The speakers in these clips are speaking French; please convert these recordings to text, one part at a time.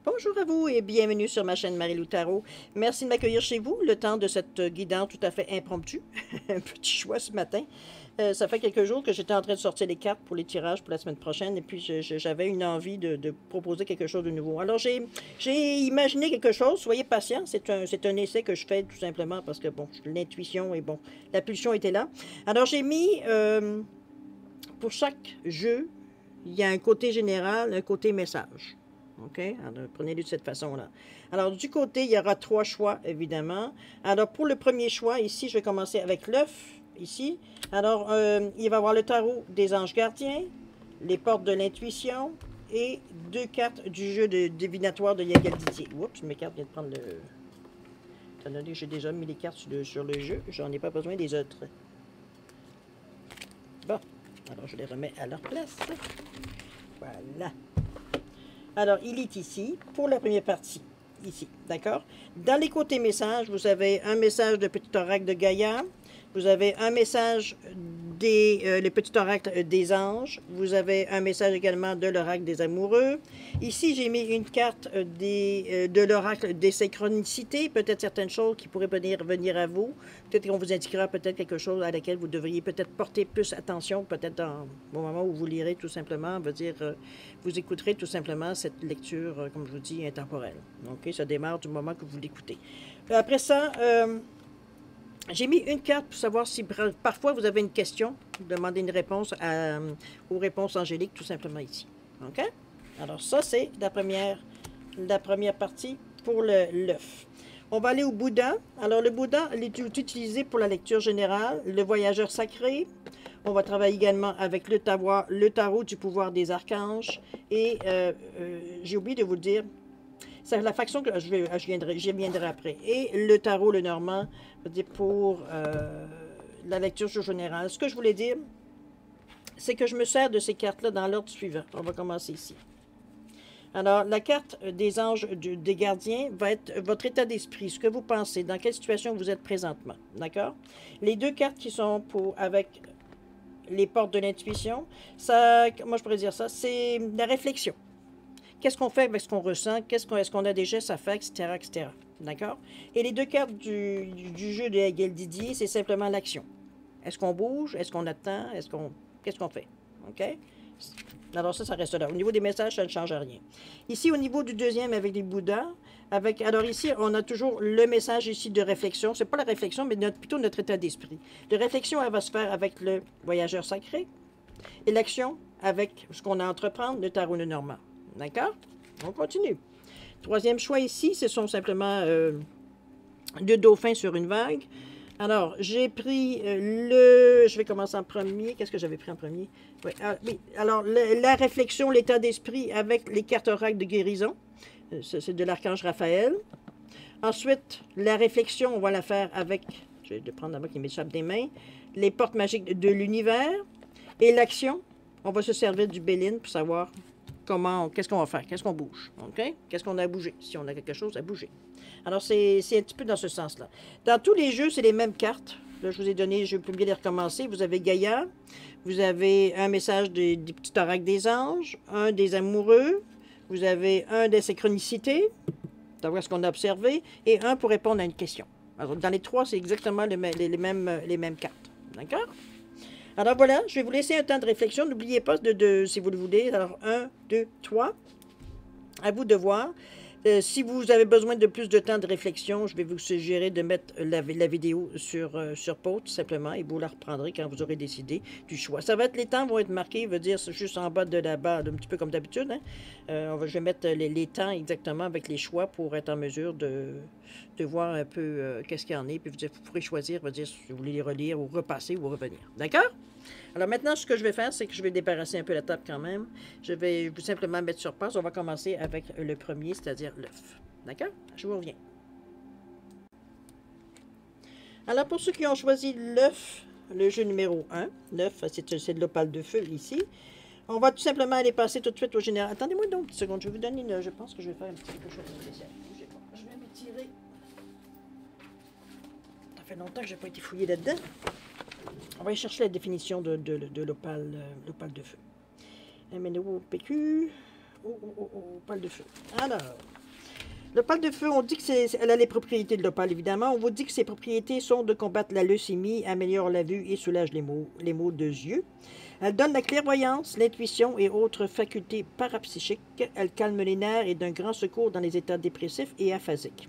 Bonjour à vous et bienvenue sur ma chaîne Marie-Lou Tarot. Merci de m'accueillir chez vous, le temps de cette guidance tout à fait impromptue. Un petit choix ce matin. Ça fait quelques jours que j'étais en train de sortir les cartes pour les tirages pour la semaine prochaine et puis j'avais une envie de proposer quelque chose de nouveau. Alors j'ai imaginé quelque chose, soyez patient, c'est un essai que je fais tout simplement parce que bon, l'intuition et bon, la pulsion était là. Alors j'ai mis, pour chaque jeu, il y a un côté général, un côté message. OK? Alors, prenez-le de cette façon-là. Alors, du côté, il y aura 3 choix, évidemment. Alors, pour le premier choix, ici, je vais commencer avec l'œuf, ici. Alors, il va y avoir le tarot des anges gardiens, les portes de l'intuition et 2 cartes du jeu de divinatoire de Yael Didier. Oups, mes cartes viennent de prendre le... Étant donné que j'ai déjà mis les cartes sur le jeu, j'en ai pas besoin des autres. Bon, alors je les remets à leur place. Voilà. Alors, il est ici, pour la première partie, ici, d'accord? Dans les côtés messages, vous avez un message de Petit Oracle de Gaïa, vous avez un message le Petit Oracle des anges, vous avez un message également de l'Oracle des amoureux. Ici, j'ai mis une carte de l'Oracle des synchronicités, peut-être certaines choses qui pourraient venir à vous, peut-être qu'on vous indiquera peut-être quelque chose à laquelle vous devriez peut-être porter plus attention, peut-être au moment où vous lirez tout simplement, veut dire, vous écouterez tout simplement cette lecture, comme je vous dis, intemporelle. OK, ça démarre du moment que vous l'écoutez. Après ça, j'ai mis une carte pour savoir si parfois vous avez une question, demandez une réponse aux réponses angéliques tout simplement ici. OK? Alors ça, c'est la première partie pour l'œuf. On va aller au Bouddha. Alors le Bouddha, il est utilisé pour la lecture générale, le voyageur sacré. On va travailler également avec le tarot du pouvoir des archanges. Et j'ai oublié de vous le dire, c'est la faction que j'y viendrai après. Et le tarot, le normand, pour la lecture générale. Ce que je voulais dire, c'est que je me sers de ces cartes-là dans l'ordre suivant. On va commencer ici. Alors, la carte des anges des gardiens va être votre état d'esprit, ce que vous pensez, dans quelle situation vous êtes présentement. D'accord? Les 2 cartes qui sont avec les portes de l'intuition, ça, moi je pourrais dire ça, c'est la réflexion. Qu'est-ce qu'on fait avec ce qu'on ressent? Est-ce qu'on a des gestes à faire, etc., etc. D'accord? Et les 2 cartes du jeu de Yael Didier, c'est simplement l'action. Est-ce qu'on bouge? Est-ce qu'on attend? Qu'est-ce qu'on fait? OK? Alors ça reste là. Au niveau des messages, ça ne change rien. Ici, au niveau du deuxième, avec les Bouddhas, alors ici, on a toujours le message ici de réflexion. C'est pas la réflexion, mais plutôt notre état d'esprit. La réflexion, elle va se faire avec le voyageur sacré. Et l'action, avec ce qu'on a à entreprendre, le tarot de normand. D'accord? On continue. Troisième choix ici, ce sont simplement 2 dauphins sur une vague. Alors, j'ai pris je vais commencer en premier. Qu'est-ce que j'avais pris en premier? Oui, alors, la réflexion, l'état d'esprit avec les cartes oracles de guérison. C'est de l'archange Raphaël. Ensuite, la réflexion, on va la faire avec, je vais prendre la main qui m'échappe des mains, les portes magiques de l'univers. Et l'action, on va se servir du Béline pour savoir qu'est-ce qu'on va faire, qu'est-ce qu'on bouge, OK? Qu'est-ce qu'on a à bouger, si on a quelque chose à bouger. Alors, c'est un petit peu dans ce sens-là. Dans tous les jeux, c'est les mêmes cartes. Là, je vous ai donné, je vais bien les recommencer. Vous avez Gaïa, vous avez un message des petits oracles des anges, un des amoureux, vous avez un des synchronicités, d'avoir ce qu'on a observé, et un pour répondre à une question. Alors, dans les 3, c'est exactement les mêmes cartes. D'accord? Alors voilà, je vais vous laisser un temps de réflexion. N'oubliez pas, si vous le voulez, alors 1, 2, 3, à vous de voir. Si vous avez besoin de plus de temps de réflexion, je vais vous suggérer de mettre la vidéo sur pause, tout simplement, et vous la reprendrez quand vous aurez décidé du choix. Ça va être, les temps vont être marqués, veut dire, c'est juste en bas de la barre, un petit peu comme d'habitude. Hein? Je vais mettre les temps exactement avec les choix pour être en mesure de voir un peu qu'est-ce qu'il y en est, puis vous pourrez choisir, veut dire, si vous voulez les relire ou repasser ou revenir. D'accord? Alors maintenant, ce que je vais faire, c'est que je vais débarrasser un peu la table quand même. Je vais vous simplement mettre sur pause. On va commencer avec le premier, c'est-à-dire l'œuf. D'accord? Je vous reviens. Alors pour ceux qui ont choisi l'œuf, le jeu numéro 1, l'œuf, c'est de l'opale de feu ici. On va tout simplement aller passer tout de suite au général. Attendez-moi donc une seconde, je vais vous donner je pense que je vais faire un petit quelque chose de spécial. Je vais m'étirer. Ça fait longtemps que je n'ai pas été fouillé là-dedans. On va aller chercher la définition de l'opale de feu. MNO, PQ, opale de feu. Alors, L'opale de feu, on dit que elle a les propriétés de l'opale, évidemment. On vous dit que ses propriétés sont de combattre la leucémie, améliore la vue et soulage les maux de yeux. Elle donne la clairvoyance, l'intuition et autres facultés parapsychiques. Elle calme les nerfs et d'un grand secours dans les états dépressifs et aphasiques.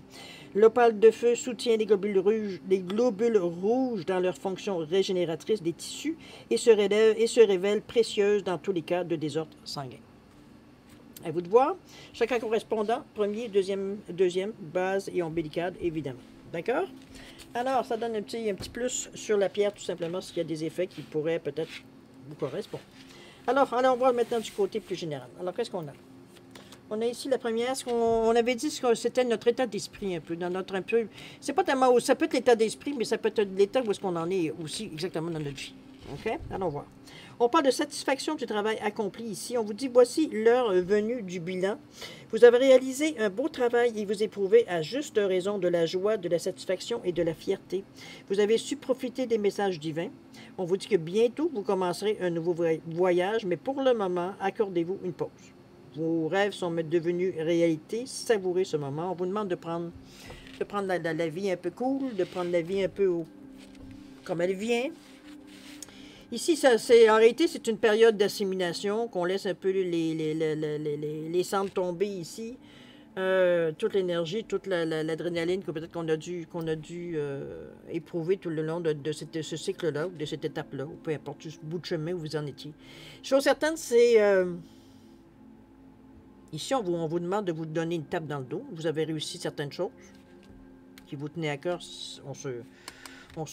L'opale de feu soutient les globules rouges dans leur fonction régénératrice des tissus et se révèle précieuse dans tous les cas de désordre sanguin. À vous de voir. Chacun correspondant, premier, deuxième, base et ombilicale, évidemment. D'accord? Alors, ça donne un petit plus sur la pierre, tout simplement, s'il y a des effets qui pourraient peut-être vous correspondre. Alors, allons voir maintenant du côté plus général. Alors, qu'est-ce qu'on a? On a ici la première, ce qu'on avait dit que c'était notre état d'esprit un peu, dans notre un peu. C'est pas tellement, ça peut être l'état d'esprit, mais ça peut être l'état où est-ce qu'on en est aussi exactement dans notre vie. OK? Allons voir. On parle de satisfaction du travail accompli ici. On vous dit, voici l'heure venue du bilan. Vous avez réalisé un beau travail et vous éprouvez à juste raison de la joie, de la satisfaction et de la fierté. Vous avez su profiter des messages divins. On vous dit que bientôt, vous commencerez un nouveau voyage, mais pour le moment, accordez-vous une pause. Vos rêves sont devenus réalité. Savourez ce moment. On vous demande de prendre la vie un peu cool, de prendre la vie un peu comme elle vient. Ici, en réalité, c'est une période d'assimilation qu'on laisse un peu les cendres tomber ici. Toute l'énergie, toute l'adrénaline que peut-être qu'on a dû éprouver tout le long de ce cycle-là, ou de cette étape-là, ou peu importe, juste bout de chemin où vous en étiez. Chose certaine, c'est... ici, on vous demande de vous donner une tape dans le dos. Vous avez réussi certaines choses qui vous tenaient à cœur.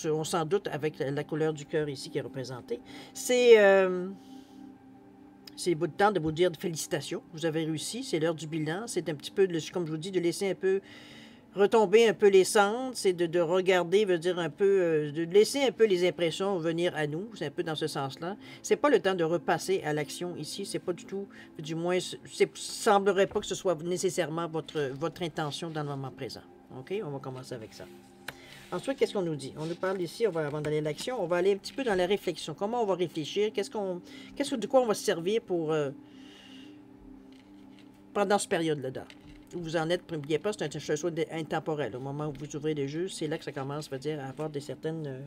On s'en doute avec la couleur du cœur ici qui est représentée. C'est le bout de temps de vous dire félicitations. Vous avez réussi. C'est l'heure du bilan. C'est un petit peu, comme je vous dis, de laisser un peu retomber un peu les cendres. C'est de regarder, veut dire un peu, de laisser un peu les impressions venir à nous. C'est un peu dans ce sens-là. C'est pas le temps de repasser à l'action ici. C'est pas du tout, du moins, semblerait pas que ce soit nécessairement votre intention dans le moment présent. OK? On va commencer avec ça. Ensuite, qu'est-ce qu'on nous dit? On nous parle ici, avant d'aller à l'action, on va aller un petit peu dans la réflexion. Comment on va réfléchir? De quoi on va se servir pour pendant cette période-là? Où vous en êtes, n'oubliez pas, c'est un chose intemporel. Au moment où vous ouvrez les jeux, c'est là que ça commence, à avoir des certaines...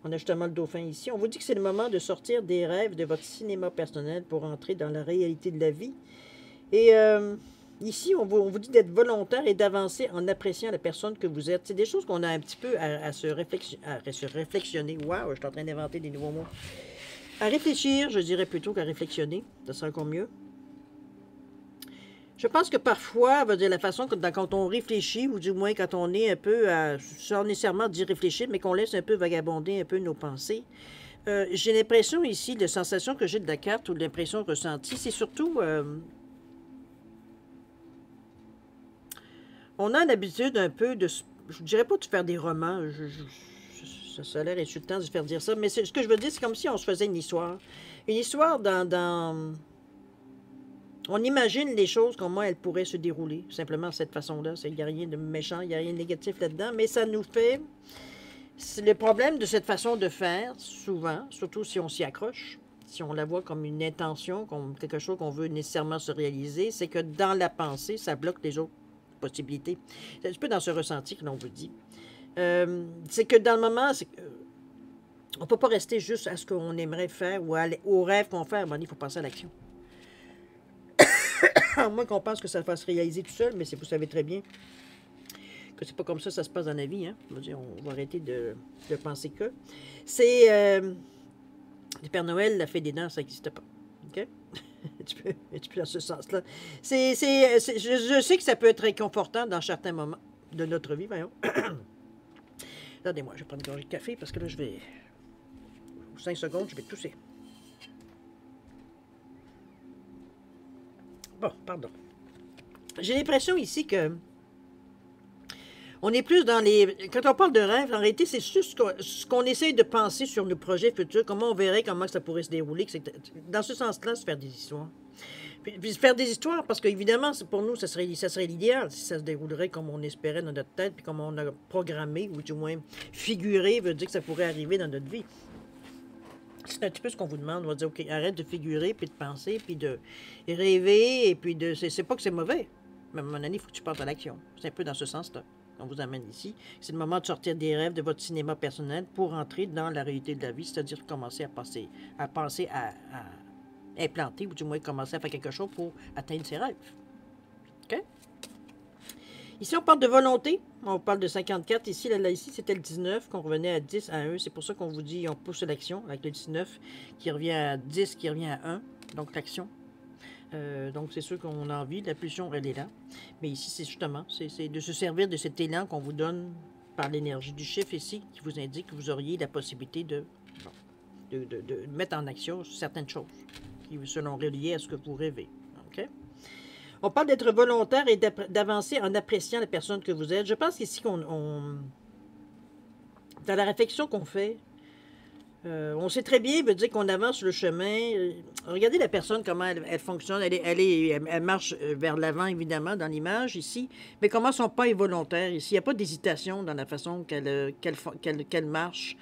On a justement le dauphin ici. On vous dit que c'est le moment de sortir des rêves de votre cinéma personnel pour entrer dans la réalité de la vie. Et... ici, on vous dit d'être volontaire et d'avancer en appréciant la personne que vous êtes. C'est des choses qu'on a un petit peu à se réflexionner. Wow, je suis en train d'inventer des nouveaux mots. À réfléchir, je dirais plutôt qu'à réflexionner. Ça sera encore mieux. Je pense que parfois, la façon quand on réfléchit, ou du moins quand on est un peu, sans nécessairement d'y réfléchir, mais qu'on laisse un peu vagabonder un peu nos pensées, j'ai l'impression ici, la sensation que j'ai de la carte ou de l'impression ressentie, c'est surtout... on a l'habitude un peu de... Je ne dirais pas de faire des romans. Ça a l'air insultant de se faire dire ça. Mais ce que je veux dire, c'est comme si on se faisait une histoire. Une histoire dans... On imagine les choses, comment elles pourraient se dérouler. Simplement de cette façon-là. Il n'y a rien de méchant, il n'y a rien de négatif là-dedans. Mais ça nous fait... Le problème de cette façon de faire, souvent, surtout si on s'y accroche, si on la voit comme une intention, comme quelque chose qu'on veut nécessairement se réaliser, c'est que dans la pensée, ça bloque les autres possibilités. C'est un petit peu dans ce ressenti que l'on vous dit. C'est que dans le moment, on ne peut pas rester juste à ce qu'on aimerait faire ou au rêve qu'on fait. Il faut passer à l'action. À moins qu'on pense que ça va se réaliser tout seul, mais vous savez très bien que c'est pas comme ça se passe dans la vie. Hein? On va arrêter de penser que. C'est... le Père Noël, la fée des dents, ça n'existe pas. OK? un petit peu dans ce sens-là. Je sais que ça peut être réconfortant dans certains moments de notre vie, voyons. Attendez-moi, je vais prendre une gorgée de café parce que là, 5 secondes, je vais tousser. Bon, pardon. J'ai l'impression ici que on est plus dans les... Quand on parle de rêve, en réalité, c'est juste ce qu'on essaye de penser sur nos projets futurs, comment on verrait, comment ça pourrait se dérouler. Dans ce sens-là, se faire des histoires. Puis se faire des histoires, parce qu'évidemment, pour nous, ça serait l'idéal, si ça se déroulerait comme on espérait dans notre tête, puis comme on a programmé, ou du moins figuré, veut dire que ça pourrait arriver dans notre vie. C'est un petit peu ce qu'on vous demande. On va dire, OK, arrête de figurer, puis de penser, puis de rêver, et puis de... C'est pas que c'est mauvais. Mais à un moment donné, il faut que tu passes à l'action. C'est un peu dans ce sens-là qu'on vous amène ici. C'est le moment de sortir des rêves de votre cinéma personnel pour entrer dans la réalité de la vie, c'est-à-dire commencer à penser à implanter, ou du moins commencer à faire quelque chose pour atteindre ses rêves. OK? Ici, on parle de volonté. On parle de 54. Ici, ici c'était le 19, qu'on revenait à 10, à 1. C'est pour ça qu'on vous dit, on pousse l'action avec le 19, qui revient à 10, qui revient à 1. Donc, l'action. Donc, c'est sûr qu'on a envie. La pulsion, elle est là. Mais ici, c'est justement, c'est de se servir de cet élan qu'on vous donne par l'énergie du chiffre ici, qui vous indique que vous auriez la possibilité de mettre en action certaines choses qui seront reliées à ce que vous rêvez. OK? On parle d'être volontaire et d'avancer en appréciant la personne que vous êtes. Je pense qu'ici, dans la réflexion qu'on fait, on sait très bien, veut dire qu'on avance sur le chemin. Regardez la personne, comment elle fonctionne. Elle marche vers l'avant, évidemment, dans l'image, ici. Mais comment son pas est volontaire, ici. Il n'y a pas d'hésitation dans la façon qu'elle marche.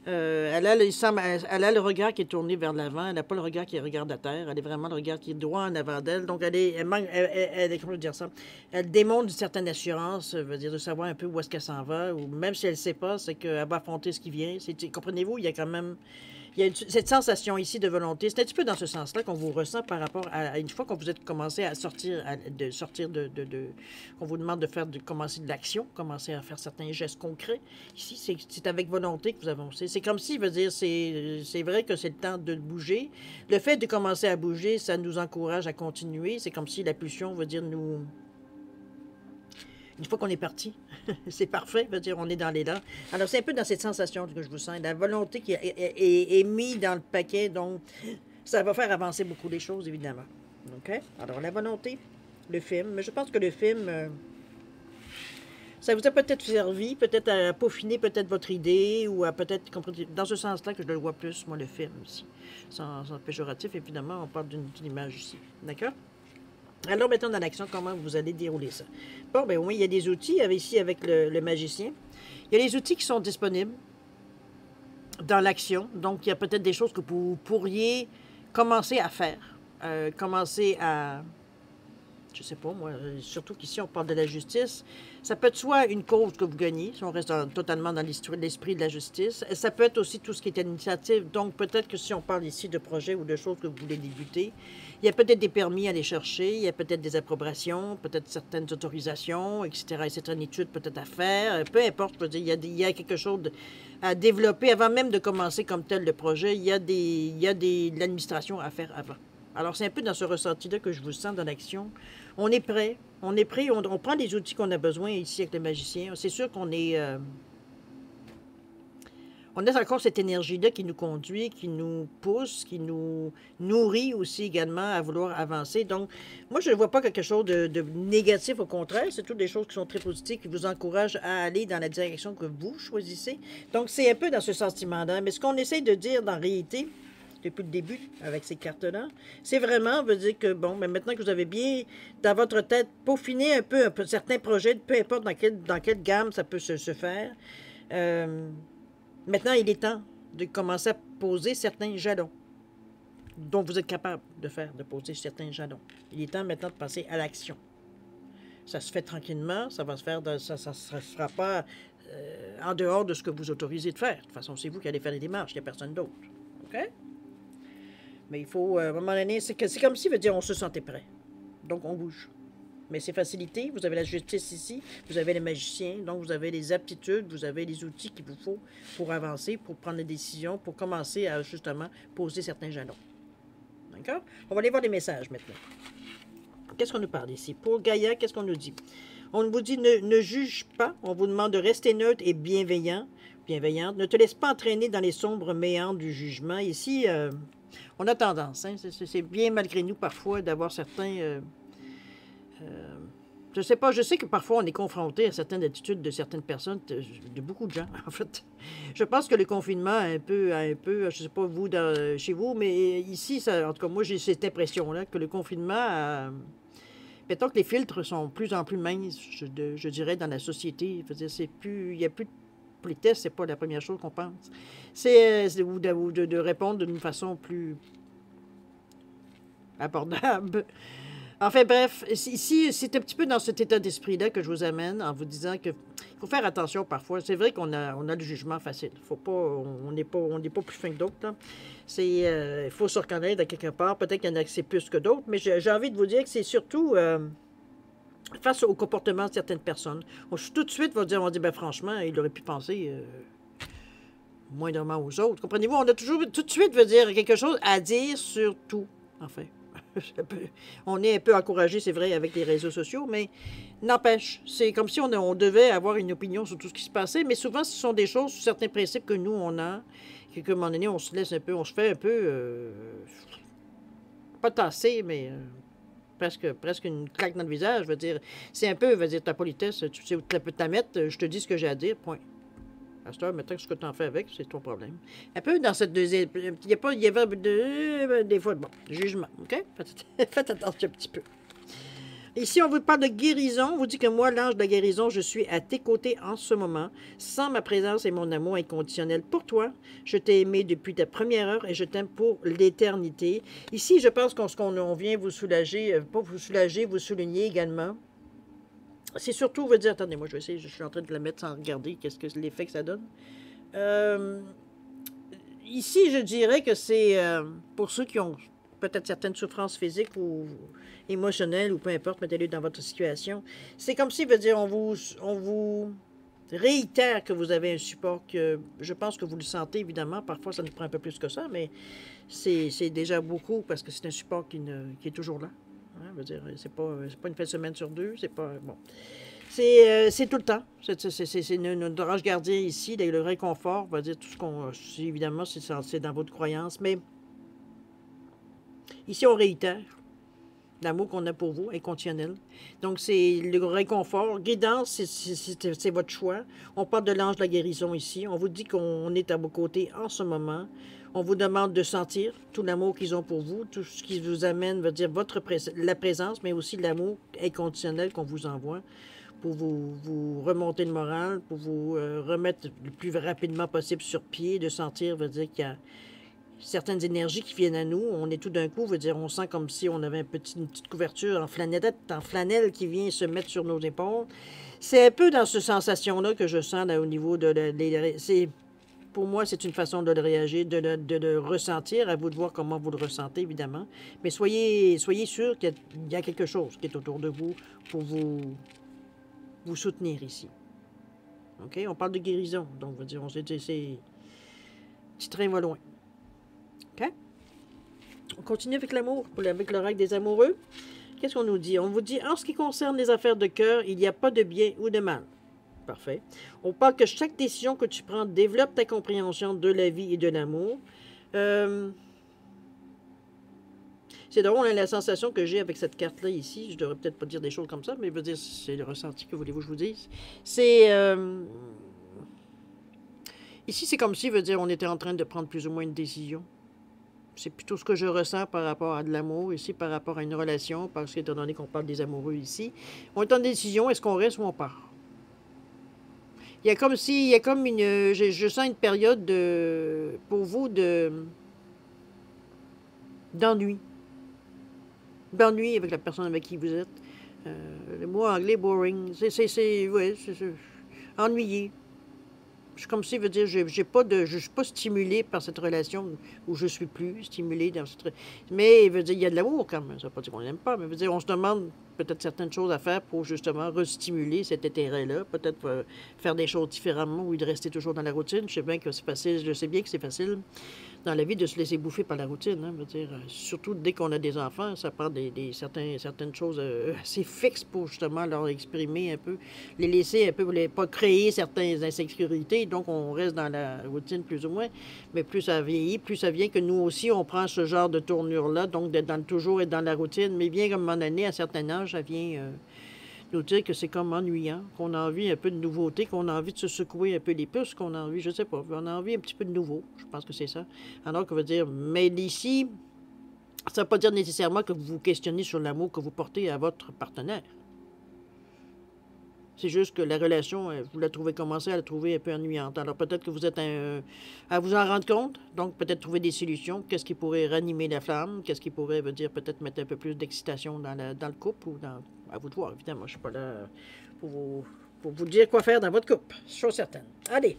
Elle a le regard qui est tourné vers l'avant. Elle n'a pas le regard qui regarde à terre. Elle est vraiment le regard qui est droit en avant d'elle. Donc, comment dire ça? Elle démontre une certaine assurance, veut dire de savoir un peu où est-ce qu'elle s'en va. Ou même si elle ne sait pas, c'est qu'elle va affronter ce qui vient. Comprenez-vous? Il y a quand même... Il y a cette sensation ici de volonté. C'est un petit peu dans ce sens-là qu'on vous ressent par rapport à une fois qu'on vous êtes commencé à sortir, qu'on vous demande de commencer de l'action, commencer à faire certains gestes concrets. Ici, c'est avec volonté que vous avancez. C'est comme si, veut dire, c'est vrai que c'est le temps de bouger. Le fait de commencer à bouger, ça nous encourage à continuer. C'est comme si la pulsion veut dire nous... Une fois qu'on est parti, c'est parfait, veut dire on est dans l'élan. Alors, c'est un peu dans cette sensation que je vous sens. La volonté qui est mise dans le paquet, donc ça va faire avancer beaucoup les choses, évidemment. OK? Alors, la volonté, le film. Mais je pense que le film, ça vous a peut-être servi, peut-être à peaufiner peut-être votre idée, ou à peut-être... Dans ce sens-là que je le vois plus, moi, le film, ici. Sans péjoratif, évidemment, on parle d'une image ici. D'accord? Alors, mettons dans l'action, comment vous allez dérouler ça. Bon, bien, au moins, il y a des outils ici avec le magicien. Il y a les outils qui sont disponibles dans l'action. Donc, il y a peut-être des choses que vous pourriez commencer à faire. Commencer à... Je sais pas, moi, surtout qu'ici, on parle de la justice. Ça peut être soit une cause que vous gagnez, si on reste totalement dans l'esprit de la justice. Ça peut être aussi tout ce qui est initiative. Donc, peut-être que si on parle ici de projets ou de choses que vous voulez débuter, il y a peut-être des permis à aller chercher, il y a peut-être des approbations, peut-être certaines autorisations, etc., et certaines études peut-être à faire. Peu importe, je veux dire, il y a quelque chose à développer avant même de commencer comme tel le projet. Il y a de l'administration à faire avant. Alors, c'est un peu dans ce ressenti-là que je vous sens dans l'action. On est prêt. On est prêt. On prend les outils qu'on a besoin ici avec le magicien. C'est sûr qu'on est... on a encore cette énergie-là qui nous conduit, qui nous pousse, qui nous nourrit aussi également à vouloir avancer. Donc, moi, je ne vois pas quelque chose de négatif. Au contraire, c'est toutes des choses qui sont très positives, qui vous encouragent à aller dans la direction que vous choisissez. Donc, c'est un peu dans ce sentiment-là. Mais ce qu'on essaie de dire dans la réalité... depuis le début, avec ces cartes-là. C'est vraiment, veut dire que, bon, mais maintenant que vous avez bien, dans votre tête, peaufiné un peu certains projets, peu importe dans quelle gamme ça peut se faire, maintenant, il est temps de commencer à poser certains jalons dont vous êtes capable de poser certains jalons. Il est temps maintenant de passer à l'action. Ça se fait tranquillement, ça va se faire, ça ne se fera pas en dehors de ce que vous autorisez de faire. De toute façon, c'est vous qui allez faire les démarches, il n'y a personne d'autre. OK? Mais il faut, à un moment donné, c'est comme si, veut dire, on se sentait prêt. Donc, on bouge. Mais c'est facilité. Vous avez la justice ici, vous avez les magiciens, donc vous avez les aptitudes, vous avez les outils qu'il vous faut pour avancer, pour prendre des décisions, pour commencer à, justement, poser certains jalons. D'accord? On va aller voir les messages maintenant. Qu'est-ce qu'on nous parle ici? Pour Gaïa, qu'est-ce qu'on nous dit? On vous dit, ne juge pas. On vous demande de rester neutre et bienveillante. Ne te laisse pas entraîner dans les sombres méandres du jugement. Ici... on a tendance, hein, c'est bien malgré nous parfois d'avoir certains... je sais pas, je sais que parfois on est confronté à certaines attitudes de certaines personnes, de beaucoup de gens en fait. Je pense que le confinement un peu, je sais pas vous chez vous, mais ici, ça, en tout cas moi j'ai cette impression-là que le confinement... mettons que les filtres sont de plus en plus minces, je dirais, dans la société. Il n'y a plus de politesse, c'est pas la première chose qu'on pense. C'est de répondre d'une façon plus abordable Enfin bref, ici, c'est un petit peu dans cet état d'esprit-là que je vous amène en vous disant que faut faire attention parfois. C'est vrai qu'on a le jugement facile. Faut pas, on n'est pas plus fin que d'autres, là. Il faut se reconnaître à quelque part. Peut-être qu'il y en a que c'est plus que d'autres, mais j'ai envie de vous dire que c'est surtout face au comportement de certaines personnes. Tout de suite, on va dire, ben franchement, il aurait pu penser moindrement aux autres. Comprenez-vous? On a toujours tout de suite, veut dire, quelque chose à dire sur tout, enfin. On est un peu encouragé, c'est vrai, avec les réseaux sociaux, mais n'empêche, c'est comme si on devait avoir une opinion sur tout ce qui se passait, mais souvent, ce sont des choses, certains principes que nous, on a, et qu'à un moment donné, on se laisse un peu, on se fait un peu, pas tasser, mais presque une claque dans le visage, je veux dire. C'est un peu, je veux dire, ta politesse, tu sais où tu peux te la mettre, je te dis ce que j'ai à dire, point. À cette heure, maintenant, ce que tu en fais avec, c'est ton problème. Un peu dans cette deuxième... il y avait des fois, bon, jugement, OK? Faites attention un petit peu. Ici, on vous parle de guérison. On vous dit que moi, l'ange de la guérison, je suis à tes côtés en ce moment. Sans ma présence et mon amour inconditionnel pour toi, je t'ai aimé depuis ta première heure et je t'aime pour l'éternité. Ici, je pense qu'on vient vous soulager, pas vous soulager, vous souligner également. C'est surtout, on va dire, attendez, moi je vais essayer, je suis en train de la mettre sans regarder qu'est-ce que l'effet que ça donne. Ici, je dirais que c'est pour ceux qui ont peut-être certaines souffrances physiques ou émotionnelles, ou peu importe, mettez-les dans votre situation. C'est comme si, veut dire, on vous réitère que vous avez un support, que je pense que vous le sentez, évidemment. Parfois, ça nous prend un peu plus que ça, mais c'est déjà beaucoup parce que c'est un support qui est toujours là. Hein, veut dire, c'est pas une fin de semaine sur deux, c'est pas... Bon. C'est tout le temps. C'est notre ange gardien ici, le réconfort, on va dire tout ce qu'on... Évidemment, c'est dans votre croyance, mais ici, on réitère l'amour qu'on a pour vous, inconditionnel. Donc, c'est le réconfort. Guidance, c'est votre choix. On parle de l'ange de la guérison ici. On vous dit qu'on est à vos côtés en ce moment. On vous demande de sentir tout l'amour qu'ils ont pour vous, tout ce qui vous amène, veut dire la présence, mais aussi l'amour inconditionnel qu'on vous envoie pour vous remonter le moral, pour vous remettre le plus rapidement possible sur pied, de sentir, veut dire qu'il y a certaines énergies qui viennent à nous. On est tout d'un coup, veut dire, on sent comme si on avait une petite couverture en flanelle qui vient se mettre sur nos épaules. C'est un peu dans cette sensation-là que je sens là, au niveau pour moi, c'est une façon de le réagir, de le ressentir. À vous de voir comment vous le ressentez, évidemment. Mais soyez sûr qu'il y a quelque chose qui est autour de vous pour vous soutenir ici. OK? On parle de guérison. Donc, on va dire, petit train va loin. OK? On continue avec l'amour, avec le règle des amoureux. Qu'est-ce qu'on nous dit? On vous dit, en ce qui concerne les affaires de cœur, il n'y a pas de bien ou de mal. Parfait. On parle que chaque décision que tu prends développe ta compréhension de la vie et de l'amour. C'est drôle, hein, la sensation que j'ai avec cette carte-là ici. Je devrais peut-être pas dire des choses comme ça, mais je veux dire, c'est le ressenti que voulez-vous que je vous dise. C'est... Ici, c'est comme si, veut dire, on était en train de prendre plus ou moins une décision. C'est plutôt ce que je ressens par rapport à de l'amour, ici, par rapport à une relation, parce qu'étant donné qu'on parle des amoureux ici, on est en décision, est-ce qu'on reste ou on part? Il y a comme une... Je sens une période pour vous d'ennui. D'ennui avec la personne avec qui vous êtes. Le mot anglais, boring. Ouais, ennuyé. C'est comme si, veut dire, je suis pas stimulé par cette relation où je suis plus stimulé dans cette... Mais, veut dire, il y a de l'amour quand même. Ça ne veut pas dire qu'on n'aime pas, mais veut dire, on se demande peut-être certaines choses à faire pour justement restimuler cet intérêt-là. Peut-être faire des choses différemment ou de rester toujours dans la routine. Je sais bien que c'est facile. Je sais bien que c'est facile dans la vie de se laisser bouffer par la routine. Hein, veut dire, surtout dès qu'on a des enfants, ça prend certaines choses assez fixes pour justement leur exprimer un peu, les laisser un peu, pas créer certaines insécurités. Donc, on reste dans la routine plus ou moins. Mais plus ça vieillit, plus ça vient que nous aussi, on prend ce genre de tournure-là. Donc, d'être toujours être dans la routine. Mais bien comme un moment donné, à un certain âge, ça vient nous dire que c'est comme ennuyant, qu'on a envie un peu de nouveauté, qu'on a envie de se secouer un peu les puces, qu'on a envie, je sais pas, on a envie un petit peu de nouveau. Je pense que c'est ça. Alors qu'on veut dire, mais d'ici, ça ne veut pas dire nécessairement que vous vous questionnez sur l'amour que vous portez à votre partenaire. C'est juste que la relation, vous la trouvez commencé à la trouver un peu ennuyante. Alors peut-être que vous êtes à vous en rendre compte, donc peut-être trouver des solutions. Qu'est-ce qui pourrait ranimer la flamme? Qu'est-ce qui pourrait, veut dire, peut-être mettre un peu plus d'excitation dans le couple ou dans... À vous de voir, évidemment. Je ne suis pas là pour vous dire quoi faire dans votre couple. Chose certaine. Allez.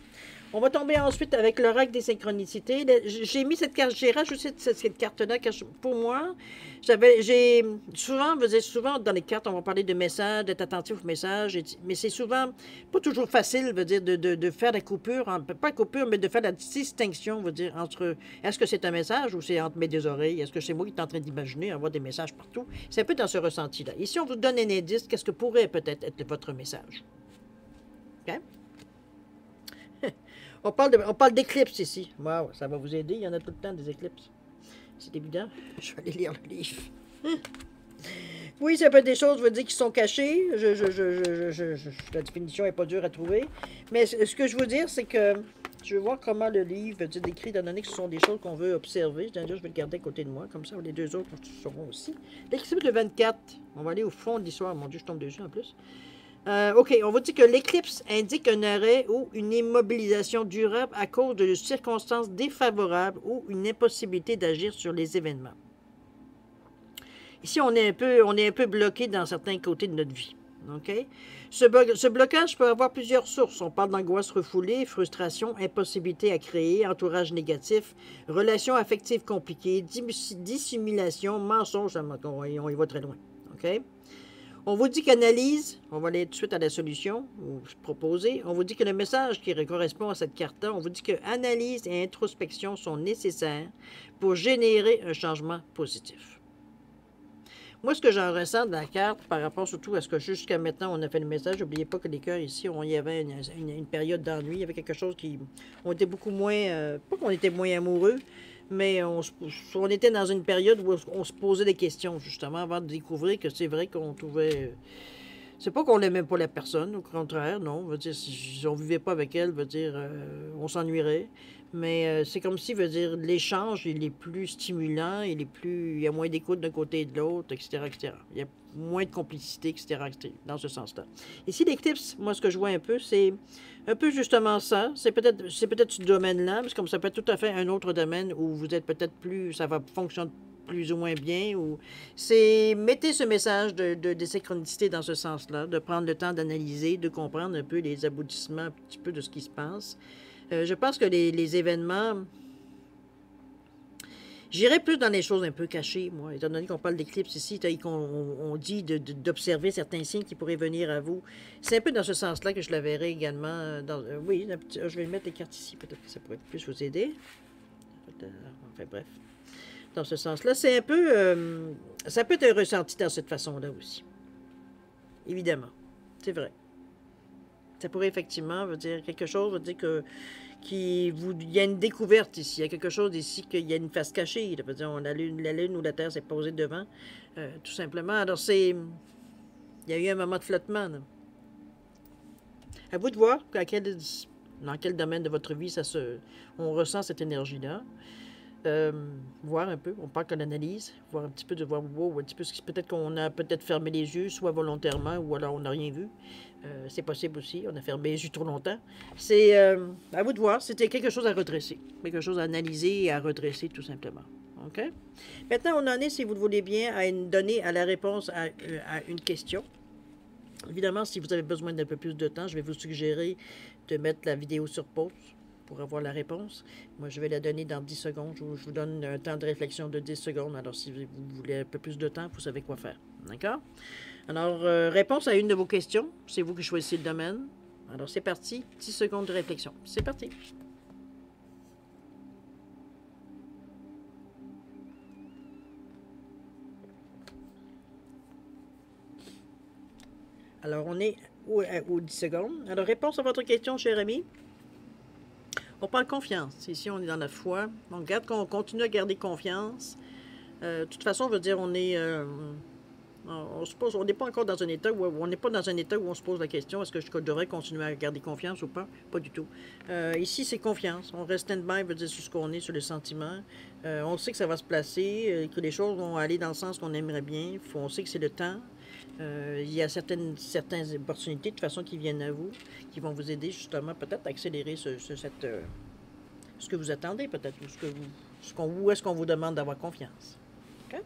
On va tomber ensuite avec l'oracle des synchronicités. J'ai mis cette carte, j'ai rajouté cette carte-là. Pour moi, j'ai souvent, vous êtes souvent dans les cartes, on va parler de messages, d'être attentif aux messages, mais c'est souvent pas toujours facile, veut dire, de faire la coupure, pas la coupure, mais de faire la distinction, veut dire, entre est-ce que c'est un message ou c'est entre mes deux oreilles, est-ce que c'est moi qui est en train d'imaginer avoir des messages partout. C'est un peu dans ce ressenti-là. Et si on vous donne un indice, qu'est-ce que pourrait peut-être être votre message? OK? On parle d'éclipses ici. Wow, ça va vous aider. Il y en a tout le temps des éclipses. C'est évident. Je vais aller lire le livre. Oui, ça peut être des choses, je veux dire, qui sont cachées. La définition n'est pas dure à trouver. Mais ce que je veux dire, c'est que je veux voir comment le livre veut dire, décrit, étant donné que ce sont des choses qu'on veut observer. Je vais le garder à côté de moi, comme ça, les deux autres seront aussi. L'éclipse le 24. On va aller au fond de l'histoire. Mon Dieu, je tombe dessus en plus. OK, on va dire que l'éclipse indique un arrêt ou une immobilisation durable à cause de circonstances défavorables ou une impossibilité d'agir sur les événements. Ici, on est un peu bloqué dans certains côtés de notre vie. OK? Ce blocage peut avoir plusieurs sources. On parle d'angoisse refoulée, frustration, impossibilité à créer, entourage négatif, relations affectives compliquées, dissimulation, mensonge. On y va très loin. OK? On vous dit qu'analyse, on va aller tout de suite à la solution, ou proposer. On vous dit que le message qui correspond à cette carte-là, on vous dit que analyse et introspection sont nécessaires pour générer un changement positif. Moi, ce que j'en ressens dans la carte, par rapport surtout à ce que jusqu'à maintenant on a fait le message, n'oubliez pas que les cœurs ici, il y avait une période d'ennui, il y avait quelque chose qui... On était beaucoup moins... pas qu'on était moins amoureux, mais on était dans une période où on se posait des questions, justement, avant de découvrir que c'est vrai qu'on trouvait... C'est pas qu'on n'aimait pas la personne, au contraire, non. Veut dire, si on vivait pas avec elle, veut dire, on s'ennuierait. Mais c'est comme si, veut dire, l'échange, il est plus stimulant, il y a moins d'écoute d'un côté et de l'autre, etc., etc. Il y a moins de complicité, etc., dans ce sens-là. Ici, l'éclipse, moi, ce que je vois un peu, c'est un peu justement ça. C'est peut-être ce domaine-là, parce que comme ça peut être tout à fait un autre domaine où vous êtes peut-être plus, ça va fonctionner plus ou moins bien, ou c'est mettez ce message de synchronicité dans ce sens-là, de prendre le temps d'analyser, de comprendre un peu les aboutissements, un petit peu de ce qui se passe. Je pense que les événements, j'irais plus dans les choses un peu cachées, moi, étant donné qu'on parle d'éclipse ici, on dit d'observer certains signes qui pourraient venir à vous. C'est un peu dans ce sens-là que je la verrai également. Oui, je vais mettre les cartes ici, peut-être que ça pourrait plus vous aider. Enfin bref. Dans ce sens-là, c'est un peu... ça peut être ressenti dans cette façon-là aussi. Évidemment. C'est vrai. Ça pourrait effectivement veut dire quelque chose, veut dire il y a une découverte ici. Il y a quelque chose ici, qu'il y a une face cachée. Veut dire, la lune ou la Terre s'est posée devant, tout simplement. Alors, il y a eu un moment de flottement. Là. À vous de voir dans quel domaine de votre vie on ressent cette énergie-là. Voir un peu, on parle qu'on analyse, voir un petit peu de voir, wow, un petit peu, peut-être qu'on a peut-être fermé les yeux, soit volontairement, ou alors on n'a rien vu. C'est possible aussi, on a fermé les yeux trop longtemps. C'est à vous de voir, c'était quelque chose à redresser, quelque chose à analyser et à redresser tout simplement. OK? Maintenant, on en est, si vous le voulez bien, à donner à la réponse à une question. Évidemment, si vous avez besoin d'un peu plus de temps, je vais vous suggérer de mettre la vidéo sur pause pour avoir la réponse. Moi, je vais la donner dans 10 secondes. Je vous donne un temps de réflexion de 10 secondes. Alors, si vous voulez un peu plus de temps, vous savez quoi faire. D'accord? Alors, réponse à une de vos questions. C'est vous qui choisissez le domaine. Alors, c'est parti. 10 secondes de réflexion. C'est parti. Alors, on est aux 10 secondes. Alors, réponse à votre question, cher ami. On parle confiance. Ici, on est dans la foi. On continue à garder confiance. De toute façon, on veut dire, on n'est pas encore dans un état où on n'est pas dans un état où on se pose la question est-ce que je devrais continuer à garder confiance ou pas? Pas du tout. Ici, c'est confiance. On reste stand-by, veut dire sur ce qu'on est, sur les sentiments. On sait que ça va se placer, que les choses vont aller dans le sens qu'on aimerait bien. On sait que c'est le temps. Il y a certaines opportunités de toute façon qui viennent à vous, qui vont vous aider justement peut-être à accélérer ce que vous attendez peut-être, ou où est-ce qu'on vous demande d'avoir confiance. OK?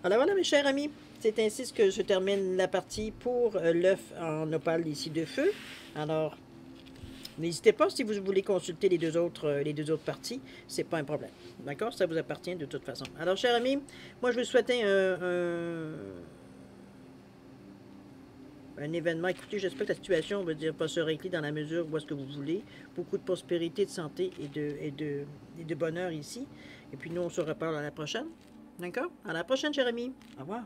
Alors voilà mes chers amis, c'est ainsi que je termine la partie pour l'œuf en opale ici de feu. Alors, n'hésitez pas si vous voulez consulter les deux autres parties, c'est pas un problème. D'accord? Ça vous appartient de toute façon. Alors, chers amis, moi je vous souhaitais un événement. Écoutez, j'espère que la situation va pas se régler dans la mesure où est-ce que vous voulez. Beaucoup de prospérité, de santé et de bonheur ici. Et puis nous, on se reparle à la prochaine. D'accord? À la prochaine, chers amis. Au revoir.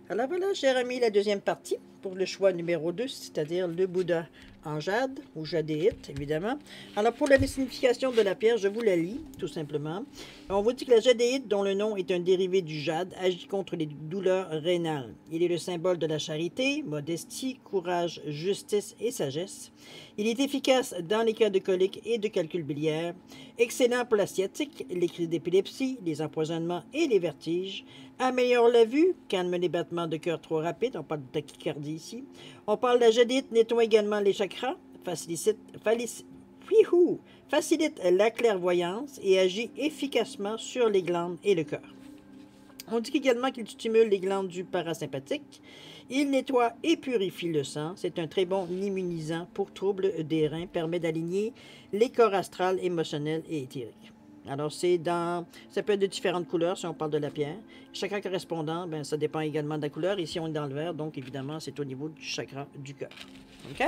Alors voilà, chers amis, la deuxième partie pour le choix numéro 2, c'est-à-dire le Bouddha en jade ou jadéite, évidemment. Alors pour la signification de la pierre, je vous la lis, tout simplement. On vous dit que la jadéite, dont le nom est un dérivé du jade, agit contre les douleurs rénales. Il est le symbole de la charité, modestie, courage, justice et sagesse. Il est efficace dans les cas de colique et de calcul biliaire, excellent pour la sciatique, les crises d'épilepsie, les empoisonnements et les vertiges, améliore la vue, calme les battements de cœur trop rapides, on parle de tachycardie ici. On parle de la jadite, nettoie également les chakras, facilite la clairvoyance et agit efficacement sur les glandes et le cœur. On dit également qu'il stimule les glandes du parasympathique. Il nettoie et purifie le sang. C'est un très bon immunisant pour troubles des reins, permet d'aligner les corps astral, émotionnel et éthérique. Alors, ça peut être de différentes couleurs si on parle de la pierre. Chakra correspondant, ben, ça dépend également de la couleur. Ici, on est dans le vert, donc évidemment, c'est au niveau du chakra du cœur. OK?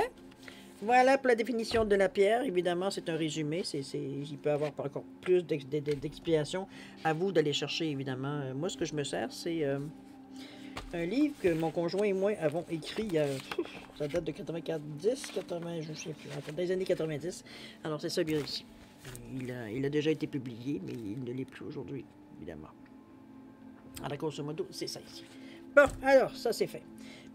Voilà pour la définition de la pierre. Évidemment, c'est un résumé. Il peut y avoir encore plus d'explications. À vous d'aller chercher, évidemment. Moi, ce que je me sers, c'est un livre que mon conjoint et moi avons écrit il y a... Ça date de 90, 80, je ne sais plus, dans les années 90. Alors, c'est celui-là ici. Il a déjà été publié, mais il ne l'est plus aujourd'hui, évidemment. Alors, grosso modo, c'est ça ici. Bon, alors, ça c'est fait.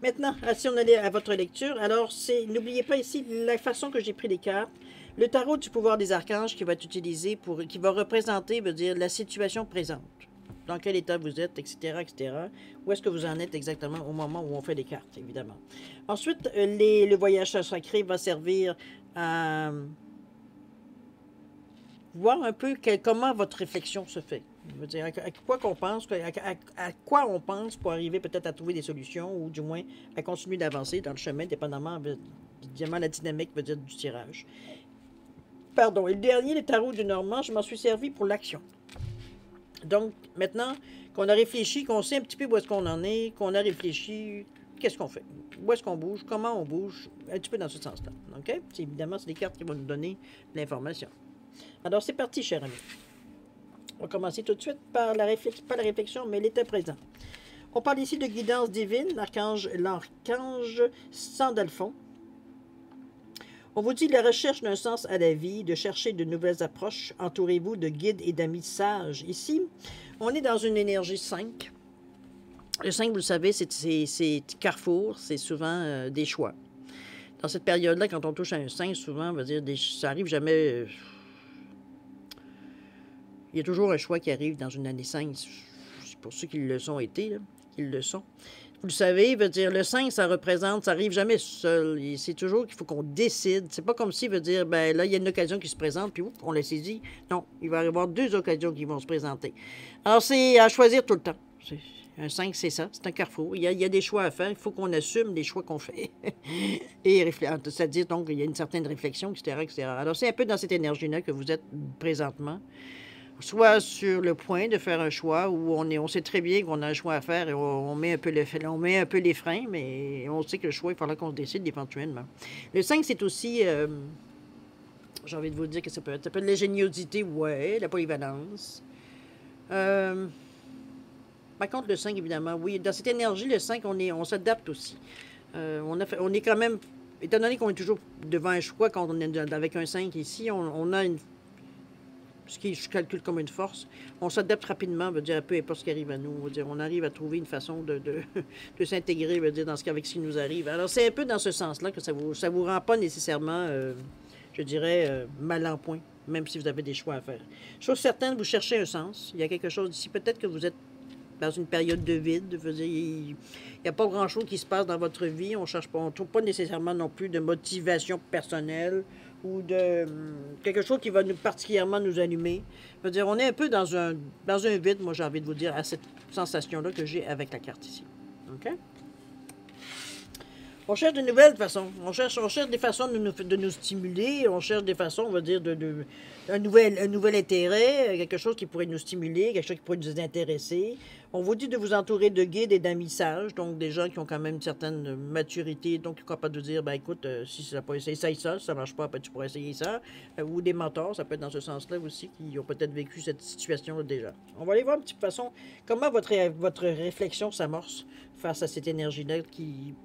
Maintenant, si on allait à votre lecture, alors, n'oubliez pas ici la façon que j'ai pris les cartes. Le tarot du pouvoir des archanges qui va être utilisé qui va représenter, veut dire, la situation présente. Dans quel état vous êtes, etc., etc. Où est-ce que vous en êtes exactement au moment où on fait les cartes, évidemment. Ensuite, le voyage sacré va servir à voir un peu comment votre réflexion se fait. Je veux dire, à quoi on pense pour arriver peut-être à trouver des solutions ou du moins à continuer d'avancer dans le chemin, dépendamment de la dynamique veut dire, du tirage. Pardon, et le dernier, le tarot du Normand, je m'en suis servi pour l'action. Donc, maintenant qu'on a réfléchi, qu'on sait un petit peu où est-ce qu'on en est, qu'on a réfléchi, qu'est-ce qu'on fait? Où est-ce qu'on bouge? Comment on bouge? Un petit peu dans ce sens-là. OK? Évidemment, c'est des cartes qui vont nous donner l'information. Alors, c'est parti, chers amis. On va commencer tout de suite par pas la réflexion, mais l'état présent. On parle ici de guidance divine, l'archange Sandalphon. On vous dit de la recherche d'un sens à la vie, de chercher de nouvelles approches. Entourez-vous de guides et d'amis sages. Ici, on est dans une énergie 5. Le 5, vous le savez, c'est carrefour, c'est souvent des choix. Dans cette période-là, quand on touche à un 5, souvent, on va dire, ça arrive jamais... il y a toujours un choix qui arrive dans une année 5. C'est pour ceux qui le sont été, là, qu'ils le sont. Vous le savez, veut dire, le 5, ça arrive jamais seul. C'est toujours qu'il faut qu'on décide. C'est pas comme si, veut dire, ben là, il y a une occasion qui se présente, puis ouf, on l'a saisi. Non, il va y avoir 2 occasions qui vont se présenter. Alors, c'est à choisir tout le temps. Un 5, c'est ça, c'est un carrefour. Il y a des choix à faire, il faut qu'on assume les choix qu'on fait. Et c'est-à-dire, donc, il y a une certaine réflexion, etc., etc. Alors, c'est un peu dans cette énergie-là que vous êtes présentement. Soit sur le point de faire un choix où on sait très bien qu'on a un choix à faire et on met un peu les freins, mais on sait que le choix, il faudra qu'on se décide éventuellement. Le 5, c'est aussi, j'ai envie de vous dire que ça peut être l'ingéniosité, ouais, la polyvalence. Par contre, le 5, évidemment, oui, dans cette énergie, le 5, on s'adapte aussi. On est quand même, étant donné qu'on est toujours devant un choix, quand on est avec un 5 ici, on a ce qui je calcule comme une force, on s'adapte rapidement, veut dire, peu importe ce qui arrive à nous. Veut dire, on arrive à trouver une façon de s'intégrer, veut dire, avec ce qui nous arrive. Alors, c'est un peu dans ce sens-là que ça vous rend pas nécessairement, je dirais, mal en point, même si vous avez des choix à faire. Chose certaine, vous cherchez un sens. Il y a quelque chose d'ici. Peut-être que vous êtes dans une période de vide. Je veux dire, il n'y a pas grand-chose qui se passe dans votre vie. On cherche pas, on trouve pas nécessairement non plus de motivation personnelle ou de quelque chose qui va nous particulièrement nous allumer. Je veux dire, on est un peu dans un vide, moi j'ai envie de vous dire, à cette sensation-là que j'ai avec la carte ici. OK? On cherche de nouvelles façons. On cherche des façons de nous stimuler. On cherche des façons, on va dire, un nouvel intérêt, quelque chose qui pourrait nous stimuler, quelque chose qui pourrait nous intéresser. On vous dit de vous entourer de guides et d'amis sages, donc des gens qui ont quand même une certaine maturité, donc qui sont capables de dire, ben écoute, si ça peut essayer ça, si ça marche pas, ben, tu pourrais essayer ça. Ou des mentors, ça peut être dans ce sens-là aussi, qui ont peut-être vécu cette situation-là déjà. On va aller voir un petit peu façon comment votre réflexion s'amorce face à cette énergie-là qui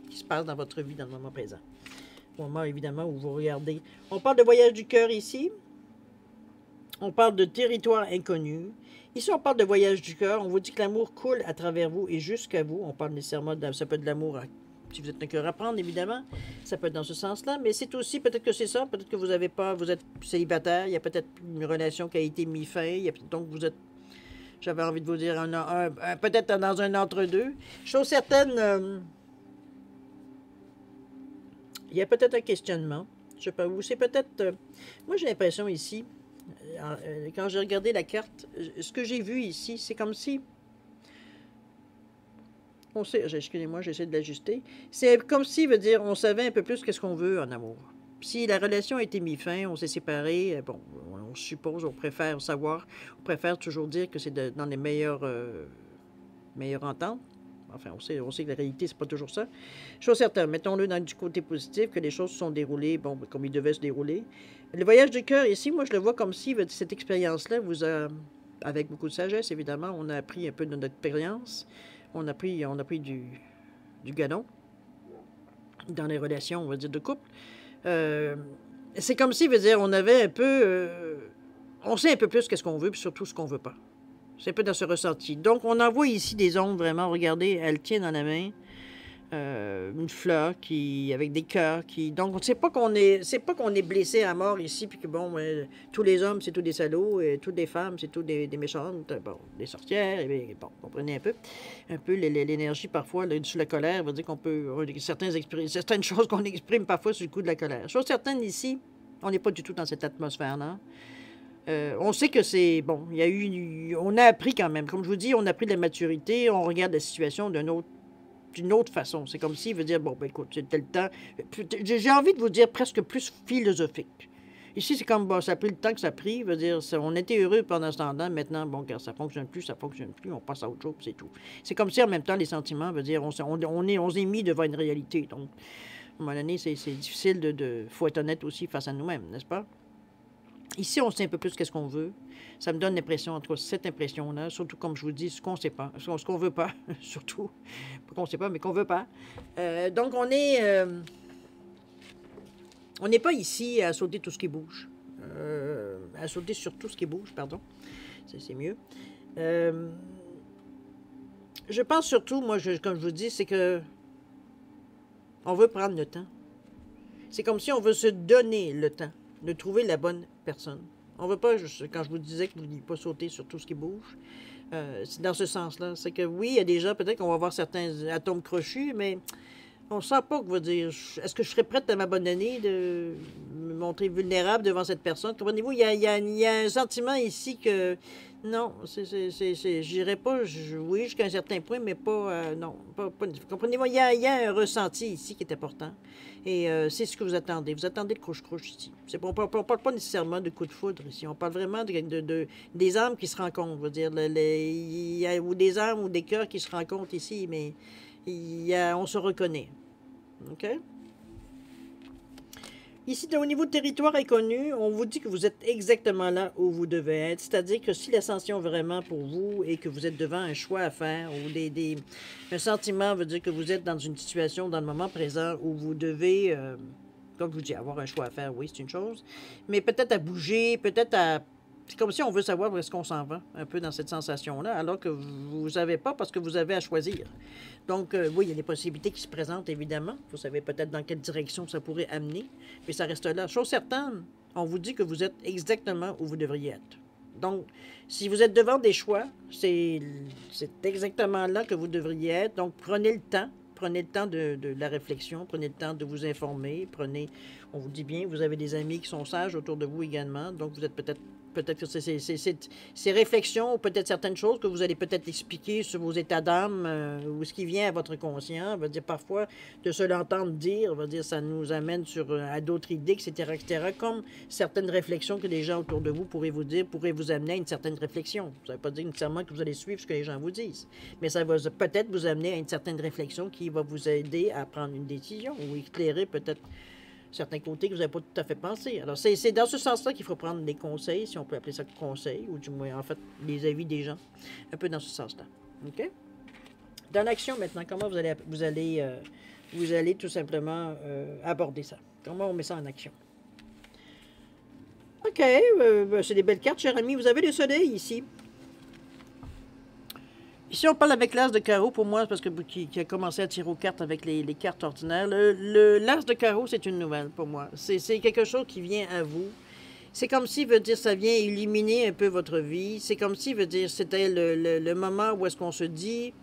se passe dans votre vie dans le moment présent. Au moment, évidemment, où vous regardez. On parle de voyage du cœur ici. On parle de territoire inconnu. Ici, on parle de voyage du cœur. On vous dit que l'amour coule à travers vous et jusqu'à vous. On parle nécessairement ça peut être de l'amour si vous êtes un cœur à prendre, évidemment. Ça peut être dans ce sens-là. Mais c'est aussi, peut-être que c'est ça. Peut-être que vous avez pas, vous êtes célibataire. Il y a peut-être une relation qui a été mise fin. Donc, vous êtes, j'avais envie de vous dire, peut-être dans un entre-deux. Chose certaine... il y a peut-être un questionnement. Je sais pas où. C'est peut-être... moi, j'ai l'impression ici, quand j'ai regardé la carte, ce que j'ai vu ici, c'est comme si... on sait... excusez-moi, j'essaie de l'ajuster. C'est comme si, veut dire, on savait un peu plus qu'est-ce qu'on veut en amour. Si la relation a été mise fin, on s'est séparés, bon, on suppose, on préfère savoir, on préfère toujours dire que c'est dans les meilleures ententes. Enfin, on sait que la réalité, c'est pas toujours ça. Chose certaine, mettons-le du côté positif, que les choses se sont déroulées, bon, comme ils devaient se dérouler. Le voyage du cœur, ici, moi, je le vois comme si cette expérience-là vous a, avec beaucoup de sagesse, évidemment, on a appris un peu de notre expérience. On a pris du galon dans les relations, on va dire, de couple. C'est comme si, veut dire, on avait un peu... on sait un peu plus qu'est-ce qu'on veut, puis surtout ce qu'on veut pas. C'est un peu dans ce ressenti. Donc, on envoie ici des ondes, vraiment. Regardez, elle tient dans la main une fleur avec des cœurs. Donc, c'est pas qu'on est blessé à mort ici, puis que, bon, tous les hommes, c'est tous des salauds, et toutes les femmes, c'est tous des méchantes, bon, des sorcières, et bon, comprenez un peu l'énergie, parfois, là, sur la colère, veut dire qu'on peut... certaines choses qu'on exprime parfois sur le coup de la colère. Chose certaine, ici, on n'est pas du tout dans cette atmosphère-là. On sait que c'est... bon, on a appris quand même. Comme je vous dis, on a pris de la maturité, on regarde la situation d'une autre façon. C'est comme s'il veut dire, bon, ben écoute, c'était le temps... J'ai envie de vous dire presque plus philosophique. Ici, c'est comme, bon, ça a pris le temps que ça a pris. Veut dire, on était heureux pendant ce temps-là. Maintenant, bon, quand ça fonctionne plus, on passe à autre chose, c'est tout. C'est comme si, en même temps, les sentiments, veut dire, on s'est mis devant une réalité. Donc, à un moment donné, c'est difficile faut être honnête aussi face à nous-mêmes, n'est-ce pas? Ici, on sait un peu plus qu'est-ce qu'on veut. Ça me donne l'impression, en tout cas, cette impression-là, surtout comme je vous dis, ce qu'on ne sait pas, ce qu'on ne veut pas, surtout. Pas qu'on ne sait pas, mais qu'on ne veut pas. Donc, on n'est pas ici à sauter tout ce qui bouge. À sauter sur tout ce qui bouge, pardon. C'est mieux. Je pense surtout, moi, comme je vous dis, c'est que on veut prendre le temps. C'est comme si on veut se donner le temps de trouver la bonne personne. On ne veut pas, quand je vous disais que vous ne vouliez pas sauter sur tout ce qui bouge, c'est dans ce sens-là. C'est que oui, il y a des gens, peut-être qu'on va avoir certains atomes crochus, mais on ne sent pas que, dire, est-ce que je serais prête à m'abandonner, de me montrer vulnérable devant cette personne? Comprenez-vous, il y a un sentiment ici que, non, j'irais pas, oui, jusqu'à un certain point, mais pas, non, pas comprenez-vous, il y a un ressenti ici qui est important. Et c'est ce que vous attendez. Vous attendez le croche-croche ici. On ne parle pas nécessairement de coup de foudre ici. On parle vraiment des âmes qui se rencontrent. Je veux dire, il y a ou des âmes ou des cœurs qui se rencontrent ici, mais on se reconnaît. OK? Ici, au niveau de territoire inconnu, on vous dit que vous êtes exactement là où vous devez être. C'est-à-dire que si l'ascension vraiment pour vous et que vous êtes devant un choix à faire ou un sentiment veut dire que vous êtes dans une situation dans le moment présent où vous devez, comme je vous dis, avoir un choix à faire, oui, c'est une chose, mais peut-être à bouger, peut-être à... C'est comme si on veut savoir où est-ce qu'on s'en va, un peu dans cette sensation-là, alors que vous ne savez pas parce que vous avez à choisir. Donc, oui, il y a des possibilités qui se présentent, évidemment. Vous savez peut-être dans quelle direction ça pourrait amener, mais ça reste là. Chose certaine, on vous dit que vous êtes exactement où vous devriez être. Donc, si vous êtes devant des choix, c'est exactement là que vous devriez être. Donc, prenez le temps. Prenez le temps de la réflexion, prenez le temps de vous informer, prenez, on vous dit bien, vous avez des amis qui sont sages autour de vous également, donc vous êtes peut-être que ces réflexions ou peut-être certaines choses que vous allez peut-être expliquer sur vos états d'âme ou ce qui vient à votre conscient, va dire parfois de se l'entendre dire, va dire ça nous amène à d'autres idées, etc., comme certaines réflexions que les gens autour de vous pourraient vous dire, pourraient vous amener à une certaine réflexion. Ça ne veut pas dire nécessairement que vous allez suivre ce que les gens vous disent, mais ça va peut-être vous amener à une certaine réflexion qui va vous aider à prendre une décision ou éclairer peut-être certains côtés que vous n'avez pas tout à fait pensé. Alors, c'est dans ce sens-là qu'il faut prendre des conseils, si on peut appeler ça conseils, ou du moins, en fait, les avis des gens, un peu dans ce sens-là. OK? Dans l'action, maintenant, comment vous allez tout simplement aborder ça? Comment on met ça en action? OK, c'est des belles cartes, cher ami. Vous avez le soleil ici. Ici, on parle avec l'as de carreau, pour moi, parce que qui a commencé à tirer aux cartes avec les cartes ordinaires. L'as de carreau, c'est une nouvelle pour moi. C'est quelque chose qui vient à vous. C'est comme si, veut dire, ça vient illuminer un peu votre vie. C'est comme si, veut dire, c'était le moment où est-ce qu'on se dit,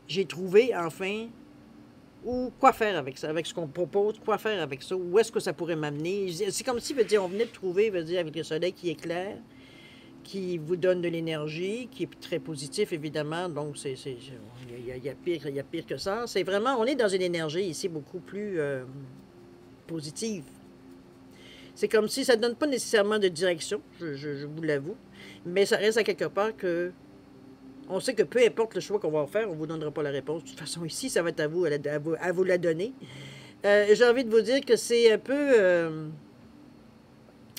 j'ai trouvé, enfin, ou quoi faire avec ça, avec ce qu'on propose, quoi faire avec ça, où est-ce que ça pourrait m'amener. C'est comme si, veut dire, on venait de trouver, veut dire, avec le soleil qui éclaire, qui vous donne de l'énergie, qui est très positif, évidemment. Donc, il y a pire que ça. C'est vraiment, on est dans une énergie ici beaucoup plus positive. C'est comme si ça ne donne pas nécessairement de direction, je vous l'avoue, mais ça reste à quelque part que on sait que peu importe le choix qu'on va faire, on ne vous donnera pas la réponse. De toute façon, ici, ça va être à vous la donner. J'ai envie de vous dire que c'est un peu...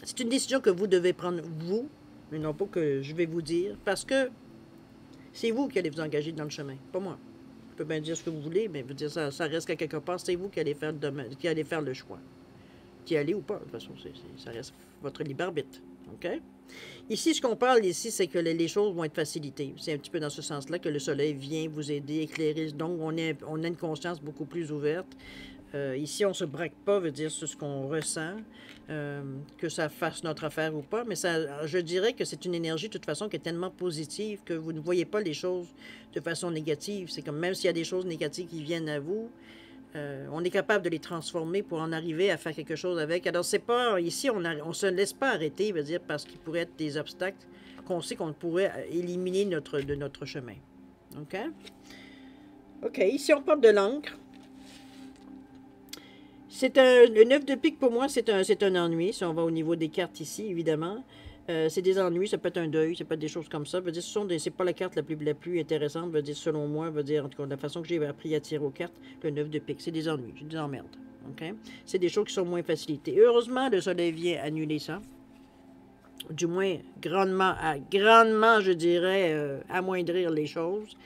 c'est une décision que vous devez prendre, vous, mais non pas que je vais vous dire, parce que c'est vous qui allez vous engager dans le chemin, pas moi. Je peux bien dire ce que vous voulez, mais vous dire ça reste qu'à quelque part, c'est vous qui allez faire le choix. Qui allez ou pas, de toute façon, ça reste votre libre arbitre. OK? Ici, ce qu'on parle ici, c'est que les choses vont être facilitées. C'est un petit peu dans ce sens-là que le soleil vient vous aider, éclairer. Donc, on a une conscience beaucoup plus ouverte. Ici, on ne se braque pas, veut dire, sur ce qu'on ressent, que ça fasse notre affaire ou pas, mais ça, je dirais que c'est une énergie, de toute façon, qui est tellement positive que vous ne voyez pas les choses de façon négative. C'est comme même s'il y a des choses négatives qui viennent à vous, on est capable de les transformer pour en arriver à faire quelque chose avec. Alors, c'est pas... Ici, on ne se laisse pas arrêter, veut dire, parce qu'il pourrait être des obstacles qu'on sait qu'on pourrait éliminer de notre chemin. OK? OK, ici, on parle de l'encre. Le 9 de pique, pour moi, c'est un ennui, si on va au niveau des cartes ici, évidemment. C'est des ennuis, ça peut être un deuil, ça peut être des choses comme ça. Veut dire, c'est pas la carte la plus intéressante, veut dire, selon moi, veut dire, en tout cas, de la façon que j'ai appris à tirer aux cartes, le 9 de pique. C'est des ennuis, c'est des emmerdes. OK? C'est des choses qui sont moins facilitées. Heureusement, le soleil vient annuler ça. Du moins, grandement, je dirais, amoindrir les choses.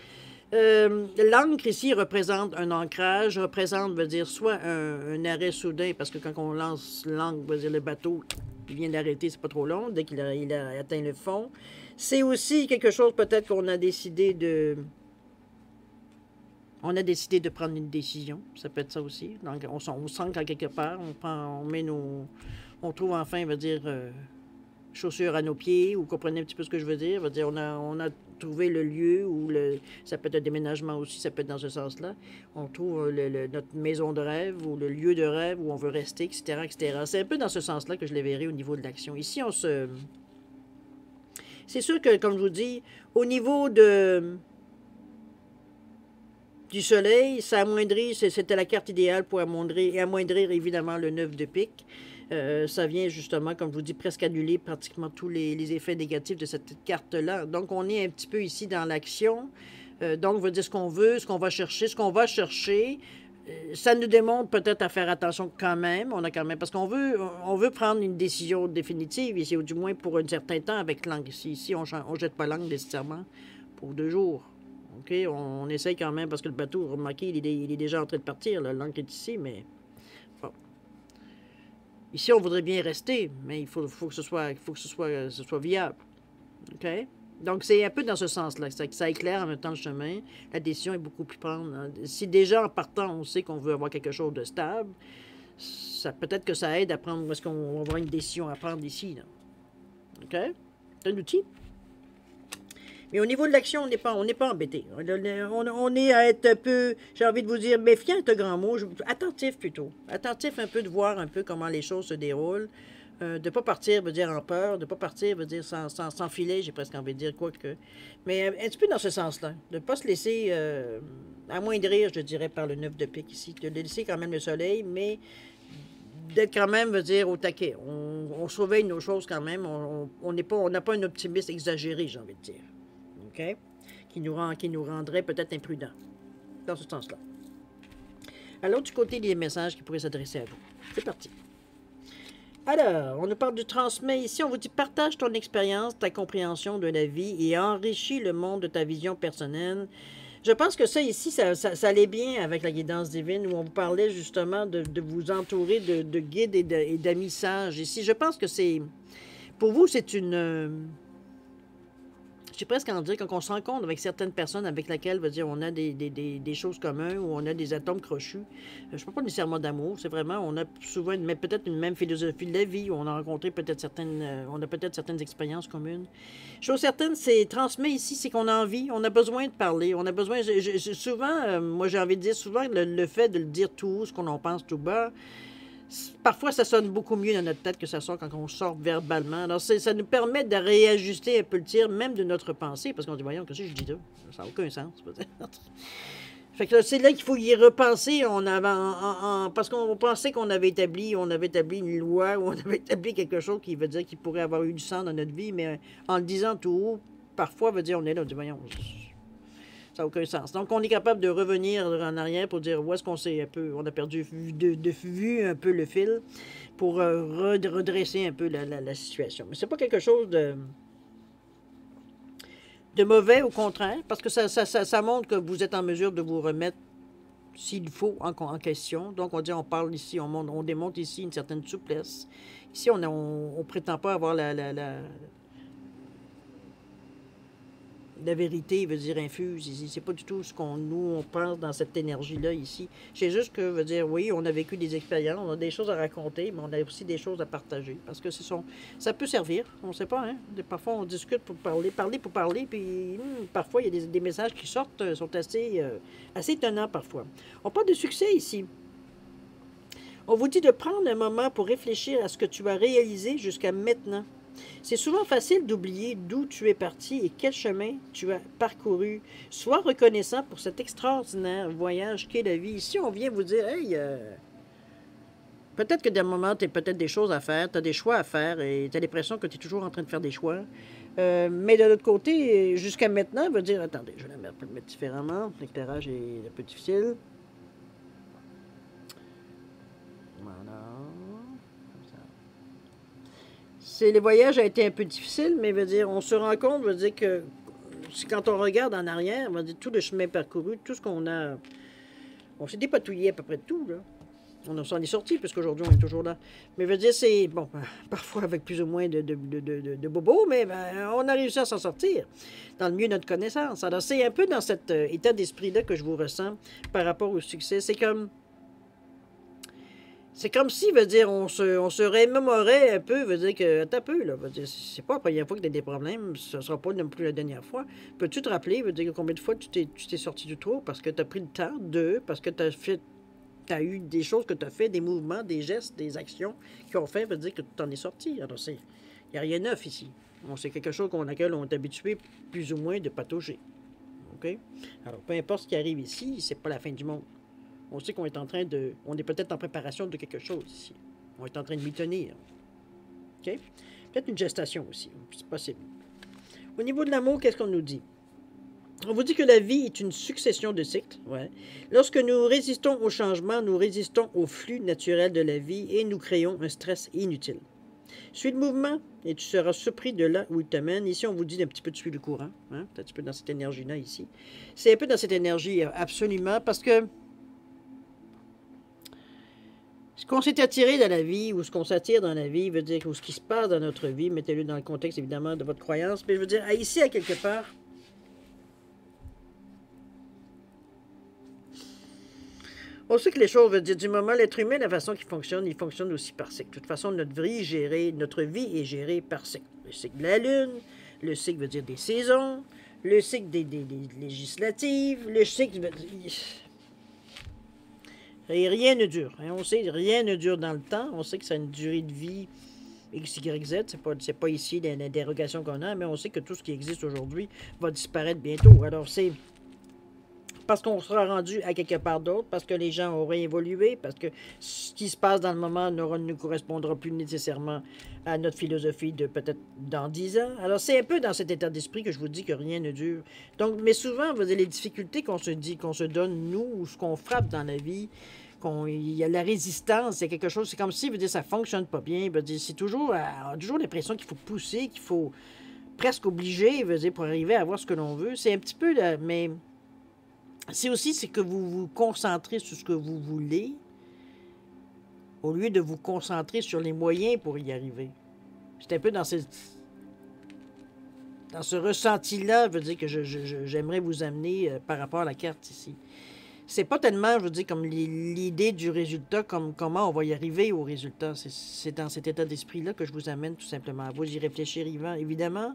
L'encre ici représente un ancrage, veut dire, soit un arrêt soudain, parce que quand on lance l'encre, veut dire, le bateau, il vient d'arrêter, c'est pas trop long, dès qu'il a atteint le fond. C'est aussi quelque chose, peut-être qu'on a décidé de... On a décidé de prendre une décision, ça peut être ça aussi. Donc, on sent qu'à quelque part, on trouve enfin, veut dire... chaussures à nos pieds, ou comprenez un petit peu ce que je veux dire. Veut dire, on a trouvé le lieu où ça peut être un déménagement aussi, ça peut être dans ce sens-là. On trouve notre maison de rêve ou le lieu de rêve où on veut rester, etc., etc. C'est un peu dans ce sens-là que je les verrai au niveau de l'action. Ici, c'est sûr que, comme je vous dis, au niveau du soleil, ça amoindrit, c'était la carte idéale pour amoindrir évidemment le 9 de pique. Ça vient justement, comme je vous dis, presque annuler pratiquement tous les effets négatifs de cette carte-là. Donc, on est un petit peu ici dans l'action. Donc, on va dire ce qu'on veut, ce qu'on va chercher. Ça nous démontre peut-être à faire attention quand même. Parce qu'on veut prendre une décision définitive ici, ou du moins pour un certain temps avec l'angle. Ici, on ne jette pas l'angle nécessairement pour 2 jours. OK? On essaye quand même, parce que le bateau, remarquez, il est déjà en train de partir. L'encre est ici, mais... Bon. Ici, on voudrait bien rester, mais il faut que ce soit viable. OK? Donc, c'est un peu dans ce sens-là. Ça éclaire en même temps le chemin. La décision est beaucoup plus prendre. Si déjà, en partant, on sait qu'on veut avoir quelque chose de stable, peut-être que ça aide à prendre où est-ce qu'on va avoir une décision à prendre ici. Là. OK? C'est un outil. Mais au niveau de l'action, on n'est pas embêté. On est à être un peu, j'ai envie de vous dire, méfiant, c'est un grand mot, attentif plutôt. Attentif un peu de voir un peu comment les choses se déroulent. De ne pas partir, veut dire en peur, de ne pas partir, veut dire sans filet, j'ai presque envie de dire quoi que. Mais un petit peu dans ce sens-là. De ne pas se laisser amoindrir, je dirais, par le 9 de pique ici. De laisser quand même le soleil, mais d'être quand même, veut dire, au taquet. On surveille nos choses quand même. On n'a pas un optimisme exagéré, j'ai envie de dire. OK? Qui nous rendrait peut-être imprudents. Dans ce sens-là. Alors, du côté des messages qui pourraient s'adresser à vous. C'est parti. Alors, on nous parle du transmet ici. On vous dit partage ton expérience, ta compréhension de la vie et enrichis le monde de ta vision personnelle. Je pense que ça ici, ça allait bien avec la guidance divine où on vous parlait justement de vous entourer de guides et d'amis sages. Ici, je pense que c'est... Pour vous, c'est une... j'ai presque envie de dire, quand on se rencontre avec certaines personnes avec lesquelles, veut dire, on a des choses communes ou on a des atomes crochus, je ne parle pas nécessairement d'amour, c'est vraiment, on a souvent peut-être une même philosophie de la vie, où on a rencontré peut-être on a peut-être certaines expériences communes. Chose certaine, c'est transmet ici, c'est qu'on a envie, on a besoin de parler, on a besoin, souvent, moi j'ai envie de dire, souvent le fait de le dire tout haut, ce qu'on en pense tout bas, parfois, ça sonne beaucoup mieux dans notre tête que ça sort quand on sort verbalement. Alors, ça nous permet de réajuster un peu le tir, même de notre pensée, parce qu'on dit, voyons, qu'est-ce que je dis là? Ça n'a aucun sens, peut-être. Fait que c'est là qu'il faut y repenser parce qu'on pensait qu'on avait établi une loi, ou on avait établi quelque chose qui veut dire qu'il pourrait avoir eu du sens dans notre vie, mais en le disant tout haut, parfois, veut dire, on est là, on dit, voyons, ça n'a aucun sens. Donc, on est capable de revenir en arrière pour dire où est-ce qu'on s'est un peu... On a perdu de vue un peu le fil pour redresser un peu la situation. Mais c'est pas quelque chose de mauvais, au contraire, parce que ça montre que vous êtes en mesure de vous remettre, s'il faut, en question. Donc, on parle ici, on démontre ici une certaine souplesse. Ici, on prétend pas avoir la vérité, veut dire infuse ici. C'est pas du tout ce on pense dans cette énergie-là ici. C'est juste que, veut dire, oui, on a vécu des expériences, on a des choses à raconter, mais on a aussi des choses à partager. Parce que ça peut servir, on ne sait pas, hein. Parfois, on discute pour parler pour parler, puis parfois, il y a des messages qui sortent, sont assez étonnants parfois. On parle de succès ici. On vous dit de prendre un moment pour réfléchir à ce que tu as réalisé jusqu'à maintenant. C'est souvent facile d'oublier d'où tu es parti et quel chemin tu as parcouru. Sois reconnaissant pour cet extraordinaire voyage qu'est la vie. Ici, on vient vous dire, hey, peut-être que d'un moment, tu as peut-être des choses à faire, tu as des choix à faire et tu as l'impression que tu es toujours en train de faire des choix. Mais de l'autre côté, jusqu'à maintenant, veut dire, attendez, je vais le mettre différemment. L'éclairage est un peu difficile. Voilà. Le voyage a été un peu difficile, mais veut dire, on se rend compte, veut dire que quand on regarde en arrière, veut dire, tout le chemin parcouru, tout ce qu'on a, on s'est dépatouillé à peu près de tout, là. On s'en est sorti, puisqu'aujourd'hui, on est toujours là. Mais veut dire, c'est, bon, parfois avec plus ou moins de bobos, mais on a réussi à s'en sortir, dans le mieux de notre connaissance. Alors, c'est un peu dans cet état d'esprit-là que je vous ressens par rapport au succès. C'est comme si, veut dire, on se remémorait un peu, veut dire que, attends un peu, là, veut dire, c'est pas la première fois que tu as des problèmes, ce sera pas non plus la dernière fois. Peux-tu te rappeler, veut dire, combien de fois tu t'es sorti du trou parce que tu as pris le temps parce que tu as eu des choses que tu as fait, des mouvements, des gestes, des actions qui ont fait, veut dire que tu t'en es sorti. Alors, il n'y a rien de neuf ici. C'est quelque chose laquelle on est habitué plus ou moins de patauger. OK? Alors, peu importe ce qui arrive ici, c'est pas la fin du monde. On sait qu'on est on est peut-être en préparation de quelque chose ici. On est en train de m'y tenir. OK? Peut-être une gestation aussi. C'est possible. Au niveau de l'amour, qu'est-ce qu'on nous dit? On vous dit que la vie est une succession de cycles. Ouais. Lorsque nous résistons au changement, nous résistons au flux naturel de la vie et nous créons un stress inutile. Suis le mouvement et tu seras surpris de là où il te mène. Ici, on vous dit d'un petit peu de suivre le courant. Hein? Un petit peu dans cette énergie-là ici. C'est un peu dans cette énergie, absolument, parce que ce qu'on s'est attiré dans la vie, ou ce qu'on s'attire dans la vie, veut dire que ce qui se passe dans notre vie, mettez-le dans le contexte, évidemment, de votre croyance, mais je veux dire, ici, à quelque part, On sait que les choses, veut dire, du moment, l'être humain, la façon qu'il fonctionne, il fonctionne aussi par cycle. De toute façon, notre vie est gérée par cycle. Le cycle de la Lune, le cycle veut dire des saisons, le cycle des législatives, le cycle veut dire... Et rien ne dure. Hein. On sait rien ne dure dans le temps. On sait que ça a une durée de vie X, Y, Z. C'est pas ici la dérogation qu'on a, mais on sait que tout ce qui existe aujourd'hui va disparaître bientôt. Alors, c'est parce qu'on sera rendu à quelque part d'autre, parce que les gens auraient évolué, parce que ce qui se passe dans le moment ne correspondra plus nécessairement à notre philosophie de peut-être dans 10 ans. Alors, c'est un peu dans cet état d'esprit que je vous dis que rien ne dure. Donc, mais souvent, vous avez les difficultés qu'on se dit, qu'on se donne, nous, ou ce qu'on frappe dans la vie, il y a la résistance, il y a quelque chose, c'est comme si, ça fonctionne pas bien, c'est toujours, on a toujours l'impression qu'il faut pousser, qu'il faut presque obliger, pour arriver à avoir ce que l'on veut. C'est un petit peu, mais... C'est aussi que vous vous concentrez sur ce que vous voulez au lieu de vous concentrer sur les moyens pour y arriver. C'est un peu dans ce ressenti-là, que j'aimerais vous amener par rapport à la carte ici. C'est pas tellement, comme l'idée du résultat, comme comment on va y arriver au résultat. C'est dans cet état d'esprit-là que je vous amène tout simplement à vous y réfléchir, évidemment.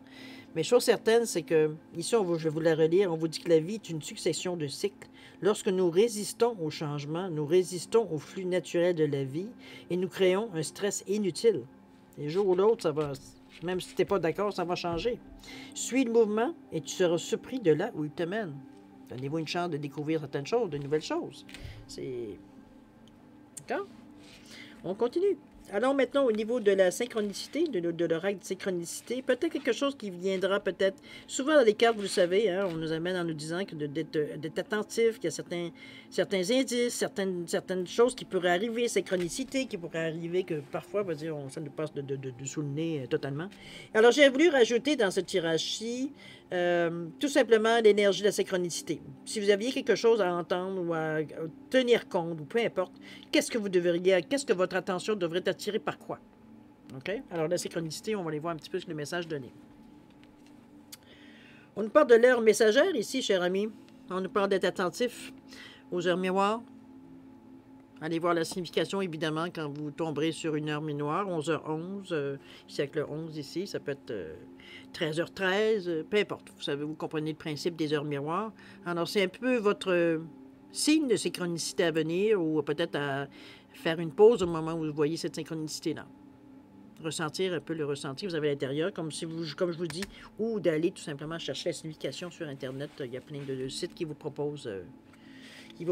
Mais chose certaine, c'est que, ici, je vais vous la relire, on vous dit que la vie est une succession de cycles. Lorsque nous résistons au changement, nous résistons au flux naturel de la vie et nous créons un stress inutile. Un jour ou l'autre, ça va, même si tu n'es pas d'accord, ça va changer. Suis le mouvement et tu seras surpris de là où il te mène. Donnez-vous une chance de découvrir certaines choses, de nouvelles choses. C'est... D'accord? On continue. Allons maintenant au niveau de la synchronicité, de la règle de synchronicité. Peut-être quelque chose qui viendra peut-être... Souvent dans les cartes, vous le savez, hein, on nous amène en nous disant que d'être attentif, qu'il y a certains indices, certaines choses qui pourraient arriver, synchronicité qui pourraient arriver, que parfois, ça nous passe sous le nez totalement. Alors, j'ai voulu rajouter dans ce tirage-ci tout simplement l'énergie de la synchronicité. Si vous aviez quelque chose à entendre ou à tenir compte, ou peu importe, qu'est-ce que votre attention devrait attirer par quoi? OK? Alors, la synchronicité, on va aller voir un petit peu le message donné. On nous parle de l'heure messagère ici, cher ami. On nous parle d'être attentif aux heures miroirs. Allez voir la signification, évidemment, quand vous tomberez sur une heure miroir, 11h11, ici avec le 11 ici, ça peut être 13h13, peu importe. Vous savez, vous comprenez le principe des heures miroirs. Alors, c'est un peu votre signe de synchronicité à venir ou peut-être à faire une pause au moment où vous voyez cette synchronicité-là. Ressentir un peu le ressenti que vous avez à l'intérieur, comme je vous dis, ou d'aller tout simplement chercher la signification sur Internet. Il y a plein de sites qui vous proposent, une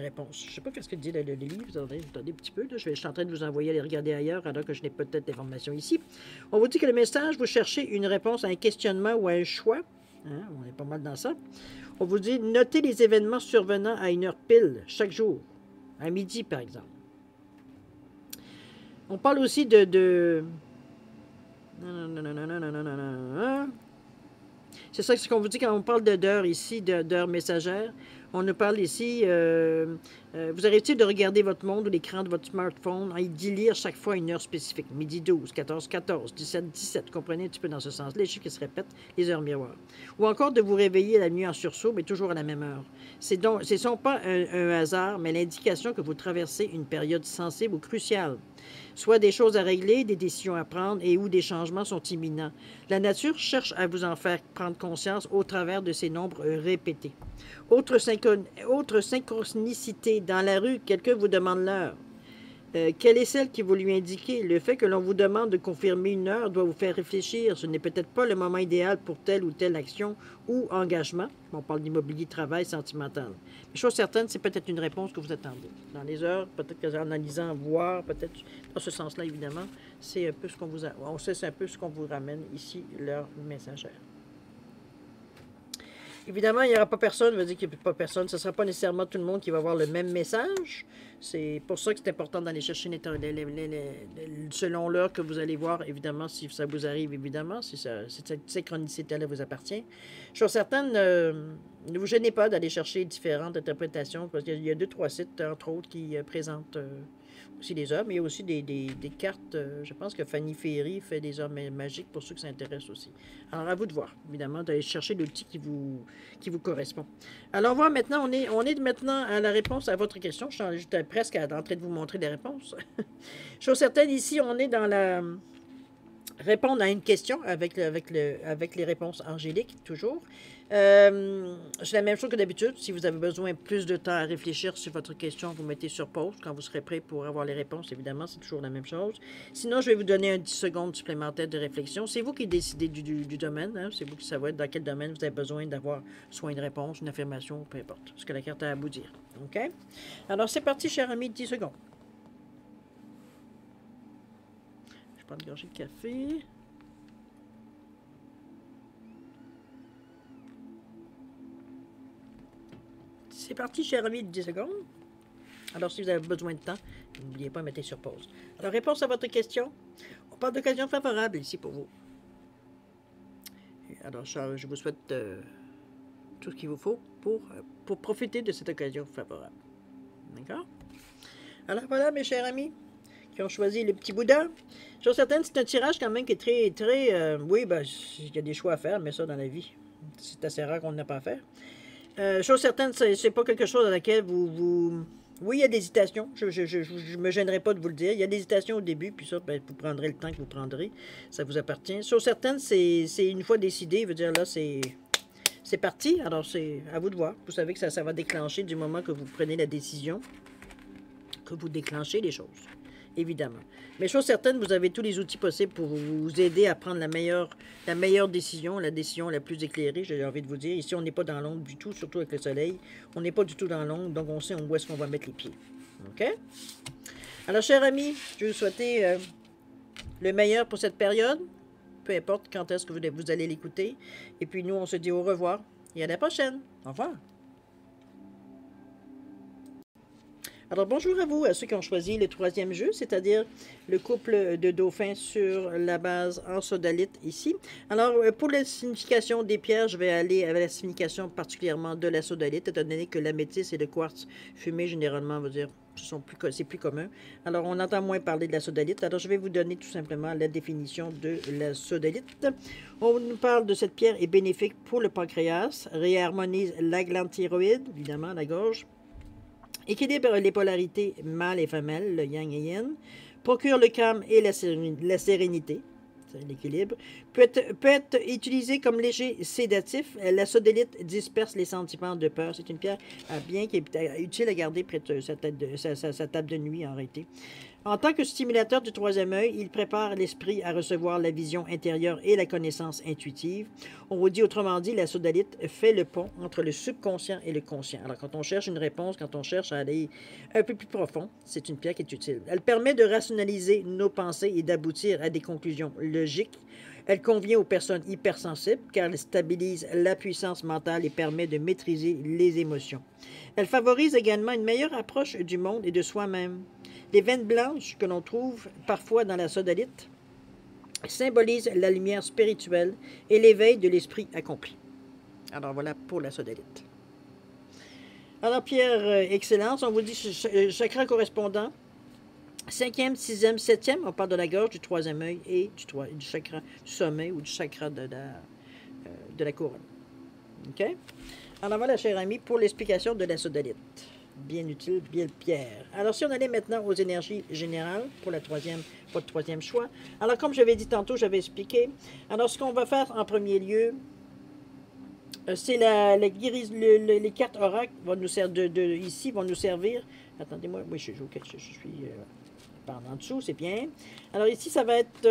réponse. Je ne sais pas ce que dit le livre. Attendez un petit peu. Là. Je suis en train de vous envoyer aller regarder ailleurs alors que je n'ai peut-être l'information ici. On vous dit que le message, vous cherchez une réponse à un questionnement ou à un choix. Hein, on est pas mal dans ça. On vous dit, notez les événements survenant à une heure pile, chaque jour. À midi, par exemple. On parle aussi C'est ça, c'est ce qu'on vous dit quand on parle d'heures ici, d'heures messagères. On nous parle ici, vous arrêtez de regarder votre monde ou l'écran de votre smartphone et d'y lire chaque fois une heure spécifique. Midi 12, 14, 14, 17, 17. Vous comprenez un petit peu dans ce sens-là, les chiffres qui se répètent, les heures miroirs. Ou encore de vous réveiller la nuit en sursaut, mais toujours à la même heure. Ce ne sont pas un hasard, mais l'indication que vous traversez une période sensible ou cruciale. Soit des choses à régler, des décisions à prendre et où des changements sont imminents. La nature cherche à vous en faire prendre conscience au travers de ces nombres répétés. Autre synchronicité. Dans la rue, quelqu'un vous demande l'heure. Quelle est celle qui vous lui indiquez? Le fait que l'on vous demande de confirmer une heure doit vous faire réfléchir. Ce n'est peut-être pas le moment idéal pour telle ou telle action ou engagement. On parle d'immobilier, travail, sentimental. Mais chose certaine, c'est peut-être une réponse que vous attendez. Dans les heures, peut-être qu'en analysant, voir, peut-être dans ce sens-là, évidemment, c'est un peu ce qu'on vous c'est un peu ce qu'on vous ramène ici, l'heure messagère. Évidemment, il n'y aura pas personne, veut dire qu'il n'y a pas personne. Ce ne sera pas nécessairement tout le monde qui va avoir le même message. C'est pour ça que c'est important d'aller chercher selon l'heure que vous allez voir, évidemment, si ça vous arrive, évidemment, si cette synchronicité-là vous appartient. Chose certaine, ne vous gênez pas d'aller chercher différentes interprétations, parce qu'il y a 2-3 sites, entre autres, qui présentent aussi des œuvres, mais il y a aussi des cartes. Je pense que Fanny Ferry fait des œuvres magiques pour ceux qui s'intéressent aussi. Alors, à vous de voir, évidemment, d'aller chercher l'outil qui vous correspond. Alors, on va maintenant, on est maintenant à la réponse à votre question. J'étais presque en train de vous montrer les réponses. Chose certaine, ici, on est dans la... Répondre à une question avec les réponses angéliques, toujours. C'est la même chose que d'habitude. Si vous avez besoin plus de temps à réfléchir sur votre question, vous mettez sur pause quand vous serez prêt pour avoir les réponses. Évidemment, c'est toujours la même chose. Sinon, je vais vous donner un 10 secondes supplémentaires de réflexion. C'est vous qui décidez du domaine. Hein? C'est vous qui savez dans quel domaine vous avez besoin d'avoir soit une réponse, une affirmation, peu importe ce que la carte a à vous dire. OK? Alors, c'est parti, cher ami, 10 secondes. Je prends une gorgée de café. C'est parti, cher ami, 10 secondes. Alors, si vous avez besoin de temps, n'oubliez pas de mettre sur pause. Alors, réponse à votre question. On parle d'occasion favorable ici pour vous. Alors, je vous souhaite tout ce qu'il vous faut pour profiter de cette occasion favorable. D'accord? Alors, voilà, mes chers amis qui ont choisi le petit Bouddha. Sur certaines, c'est un tirage quand même qui est très... oui, ben, il y a des choix à faire, mais ça, dans la vie, c'est assez rare qu'on n'a pas à faire. Chose certaine, c'est pas quelque chose dans laquelle vous... Oui, il y a des hésitations. Je ne me gênerai pas de vous le dire. Il y a des hésitations au début, puis ça, ben, vous prendrez le temps que vous prendrez. Ça vous appartient. Chose certaine, c'est une fois décidé, veut dire là, c'est parti. Alors, c'est à vous de voir. Vous savez que ça va déclencher du moment que vous prenez la décision, que vous déclenchez les choses. Évidemment. Mais chose certaine, vous avez tous les outils possibles pour vous aider à prendre la meilleure décision, la décision la plus éclairée, j'ai envie de vous dire. Ici, on n'est pas dans l'ombre du tout, surtout avec le soleil. On n'est pas du tout dans l'ombre, donc on sait où est-ce qu'on va mettre les pieds. OK? Alors, chers amis, je vais vous souhaiter le meilleur pour cette période, peu importe quand est-ce que vous allez l'écouter. Et puis, nous, on se dit au revoir et à la prochaine. Au revoir. Alors, bonjour à vous, à ceux qui ont choisi le troisième jeu, c'est-à-dire le couple de dauphins sur la base en sodalite ici. Alors, pour la signification des pierres, je vais aller avec la signification particulièrement de la sodalite, étant donné que l'améthyste et le quartz fumé, généralement, on va dire, c'est plus commun. Alors, on entend moins parler de la sodalite. Alors, je vais vous donner tout simplement la définition de la sodalite. On nous parle de cette pierre est bénéfique pour le pancréas, réharmonise la glande thyroïde, évidemment, la gorge, équilibre les polarités mâle et femelle, le yang et yin, procure le calme et la sérénité, c'est l'équilibre, peut être utilisé comme léger sédatif. La sodalite disperse les sentiments de peur. C'est une pierre qui est utile à garder près de sa table de nuit en réalité. En tant que stimulateur du troisième œil, il prépare l'esprit à recevoir la vision intérieure et la connaissance intuitive. On vous dit autrement dit, la sodalite fait le pont entre le subconscient et le conscient. Alors, quand on cherche une réponse, quand on cherche à aller un peu plus profond, c'est une pierre qui est utile. Elle permet de rationaliser nos pensées et d'aboutir à des conclusions logiques. Elle convient aux personnes hypersensibles car elle stabilise la puissance mentale et permet de maîtriser les émotions. Elle favorise également une meilleure approche du monde et de soi-même. Les veines blanches que l'on trouve parfois dans la sodalite symbolisent la lumière spirituelle et l'éveil de l'esprit accompli. Alors voilà pour la sodalite. Alors pierre excellence, on vous dit chakra correspondant. 5e, 6e, 7e, on parle de la gorge, du troisième œil et du chakra du sommet ou du chakra de la couronne. OK? Alors voilà, cher ami, pour l'explication de la sodalite. Bien utile, bien pierre. Alors, si on allait maintenant aux énergies générales pour votre troisième choix. Alors, comme j'avais dit tantôt, j'avais expliqué. Alors, ce qu'on va faire en premier lieu, c'est les cartes oracle vont nous servir ici vont nous servir. Attendez-moi, oui, je suis par en dessous, c'est bien. Alors, ici, ça va être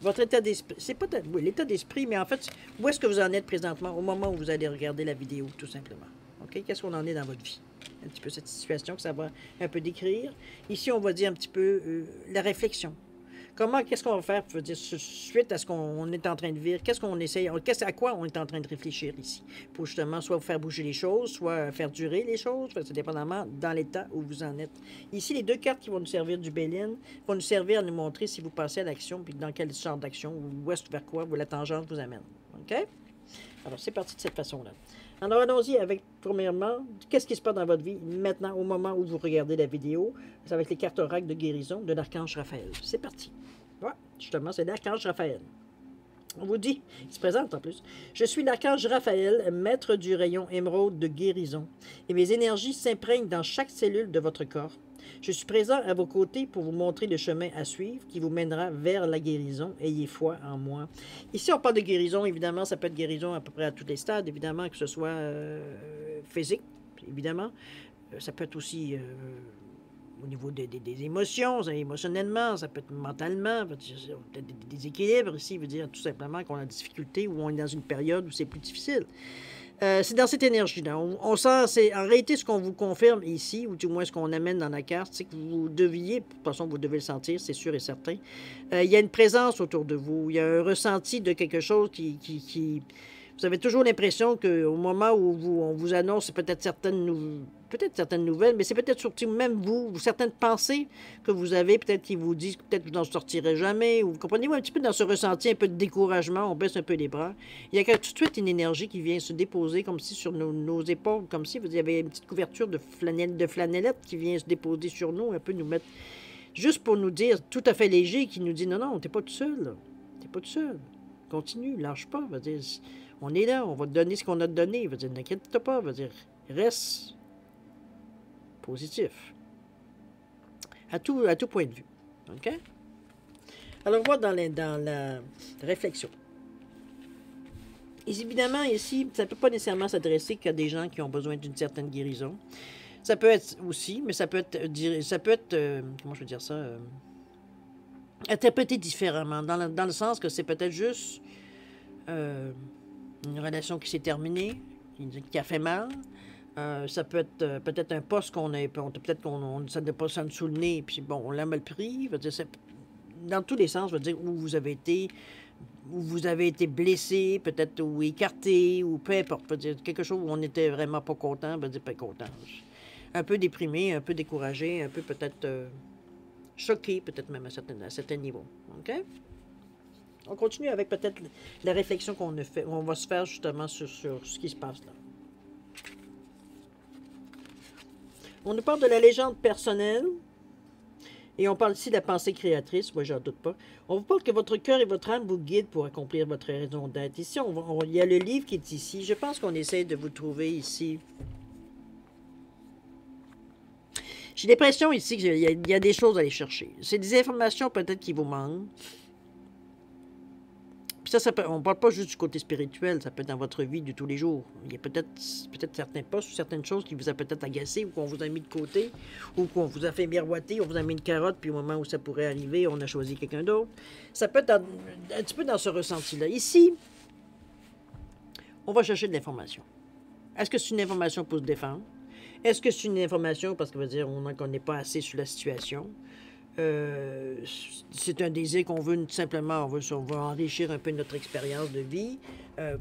votre état d'esprit. C'est pas l'état d'esprit, mais en fait, où est-ce que vous en êtes présentement au moment où vous allez regarder la vidéo, tout simplement. OK? Qu'est-ce qu'on en est dans votre vie? Un petit peu cette situation que ça va un peu décrire. Ici, on va dire un petit peu la réflexion. Qu'est-ce qu'on va faire pour dire suite à ce qu'on est en train de vivre? Qu'est-ce qu'on essaye? À quoi on est en train de réfléchir ici? Pour justement soit faire bouger les choses, soit faire durer les choses, c'est dépendamment dans l'état où vous en êtes. Ici, les deux cartes qui vont nous servir du Béline vont nous servir à nous montrer si vous passez à l'action, puis dans quel genre d'action, ou vers quoi la tangente vous amène. OK? Alors, c'est parti de cette façon-là. Alors, allons-y avec, premièrement, qu'est-ce qui se passe dans votre vie maintenant, au moment où vous regardez la vidéo. C'est avec les cartes oracles de guérison de l'archange Raphaël. C'est parti. Ouais, justement, c'est l'archange Raphaël. On vous dit, il se présente en plus. Je suis l'archange Raphaël, maître du rayon émeraude de guérison, et mes énergies s'imprègnent dans chaque cellule de votre corps. Je suis présent à vos côtés pour vous montrer le chemin à suivre qui vous mènera vers la guérison. Ayez foi en moi. Ici, on parle de guérison, évidemment, ça peut être guérison à peu près à tous les stades, évidemment, que ce soit physique, évidemment. Ça peut être aussi au niveau des émotions, émotionnellement, ça peut être mentalement, peut-être des déséquilibres ici, veut dire tout simplement qu'on a des difficultés ou on est dans une période où c'est plus difficile. C'est dans cette énergie-là. On sent, c'est en réalité ce qu'on vous confirme ici, ou du moins ce qu'on amène dans la carte, c'est que vous deviez, de toute façon vous devez le sentir, c'est sûr et certain. Il y a une présence autour de vous, il y a un ressenti de quelque chose qui vous avez toujours l'impression qu'au moment où on vous annonce peut-être certaines nouvelles, mais c'est peut-être surtout même vous, certaines pensées que vous avez, peut-être qui vous disent que peut-être vous n'en sortirez jamais, ou vous comprenez-vous un petit peu dans ce ressenti, un peu de découragement, on baisse un peu les bras. Il y a tout de suite une énergie qui vient se déposer comme si sur nos épaules, comme si vous avez une petite couverture de flanellette qui vient se déposer sur nous, un peu nous mettre, juste pour nous dire, tout à fait léger, qui nous dit non, non, t'es pas tout seul, t'es pas tout seul, continue, lâche pas, va dire. On est là, on va te donner ce qu'on a donné. Va dire, n'inquiète pas, va dire, reste positif. À tout point de vue. OK? Alors, on va dans la réflexion. Et évidemment, ici, ça ne peut pas nécessairement s'adresser qu'à des gens qui ont besoin d'une certaine guérison. Ça peut être aussi, mais ça peut être comment je veux dire ça? Interprété différemment, dans le sens que c'est peut-être juste une relation qui s'est terminée, qui a fait mal. Ça peut être peut-être un poste qu'on a, peut-être qu'on ça ne pas ça sous le nez, puis bon, on l'a mal pris. Veut dire, dans tous les sens, veut dire où vous avez été blessé, peut-être ou écarté, ou peu importe. Veut dire quelque chose où on n'était vraiment pas content, veut dire pas content. Un peu déprimé, un peu découragé, un peu peut-être choqué, peut-être même à certains niveaux. OK? On continue avec peut-être la réflexion qu'on va se faire justement sur ce qui se passe là. On nous parle de la légende personnelle et on parle ici de la pensée créatrice, moi j'en doute pas. On vous parle que votre cœur et votre âme vous guident pour accomplir votre raison d'être. Ici, il y a le livre qui est ici. Je pense qu'on essaie de vous trouver ici. J'ai l'impression ici qu'il y a des choses à aller chercher. C'est des informations peut-être qui vous manquent. Puis ça on ne parle pas juste du côté spirituel, ça peut être dans votre vie de tous les jours. Il y a peut-être certains postes ou certaines choses qui vous a peut-être agacé ou qu'on vous a mis de côté ou qu'on vous a fait miroiter, on vous a mis une carotte, puis au moment où ça pourrait arriver, on a choisi quelqu'un d'autre. Ça peut être un petit peu dans ce ressenti-là. Ici, on va chercher de l'information. Est-ce que c'est une information pour se défendre? Est-ce que c'est une information parce qu'on va dire qu'on n'est pas assez sur la situation? C'est un désir qu'on veut simplement, on veut enrichir un peu notre expérience de vie,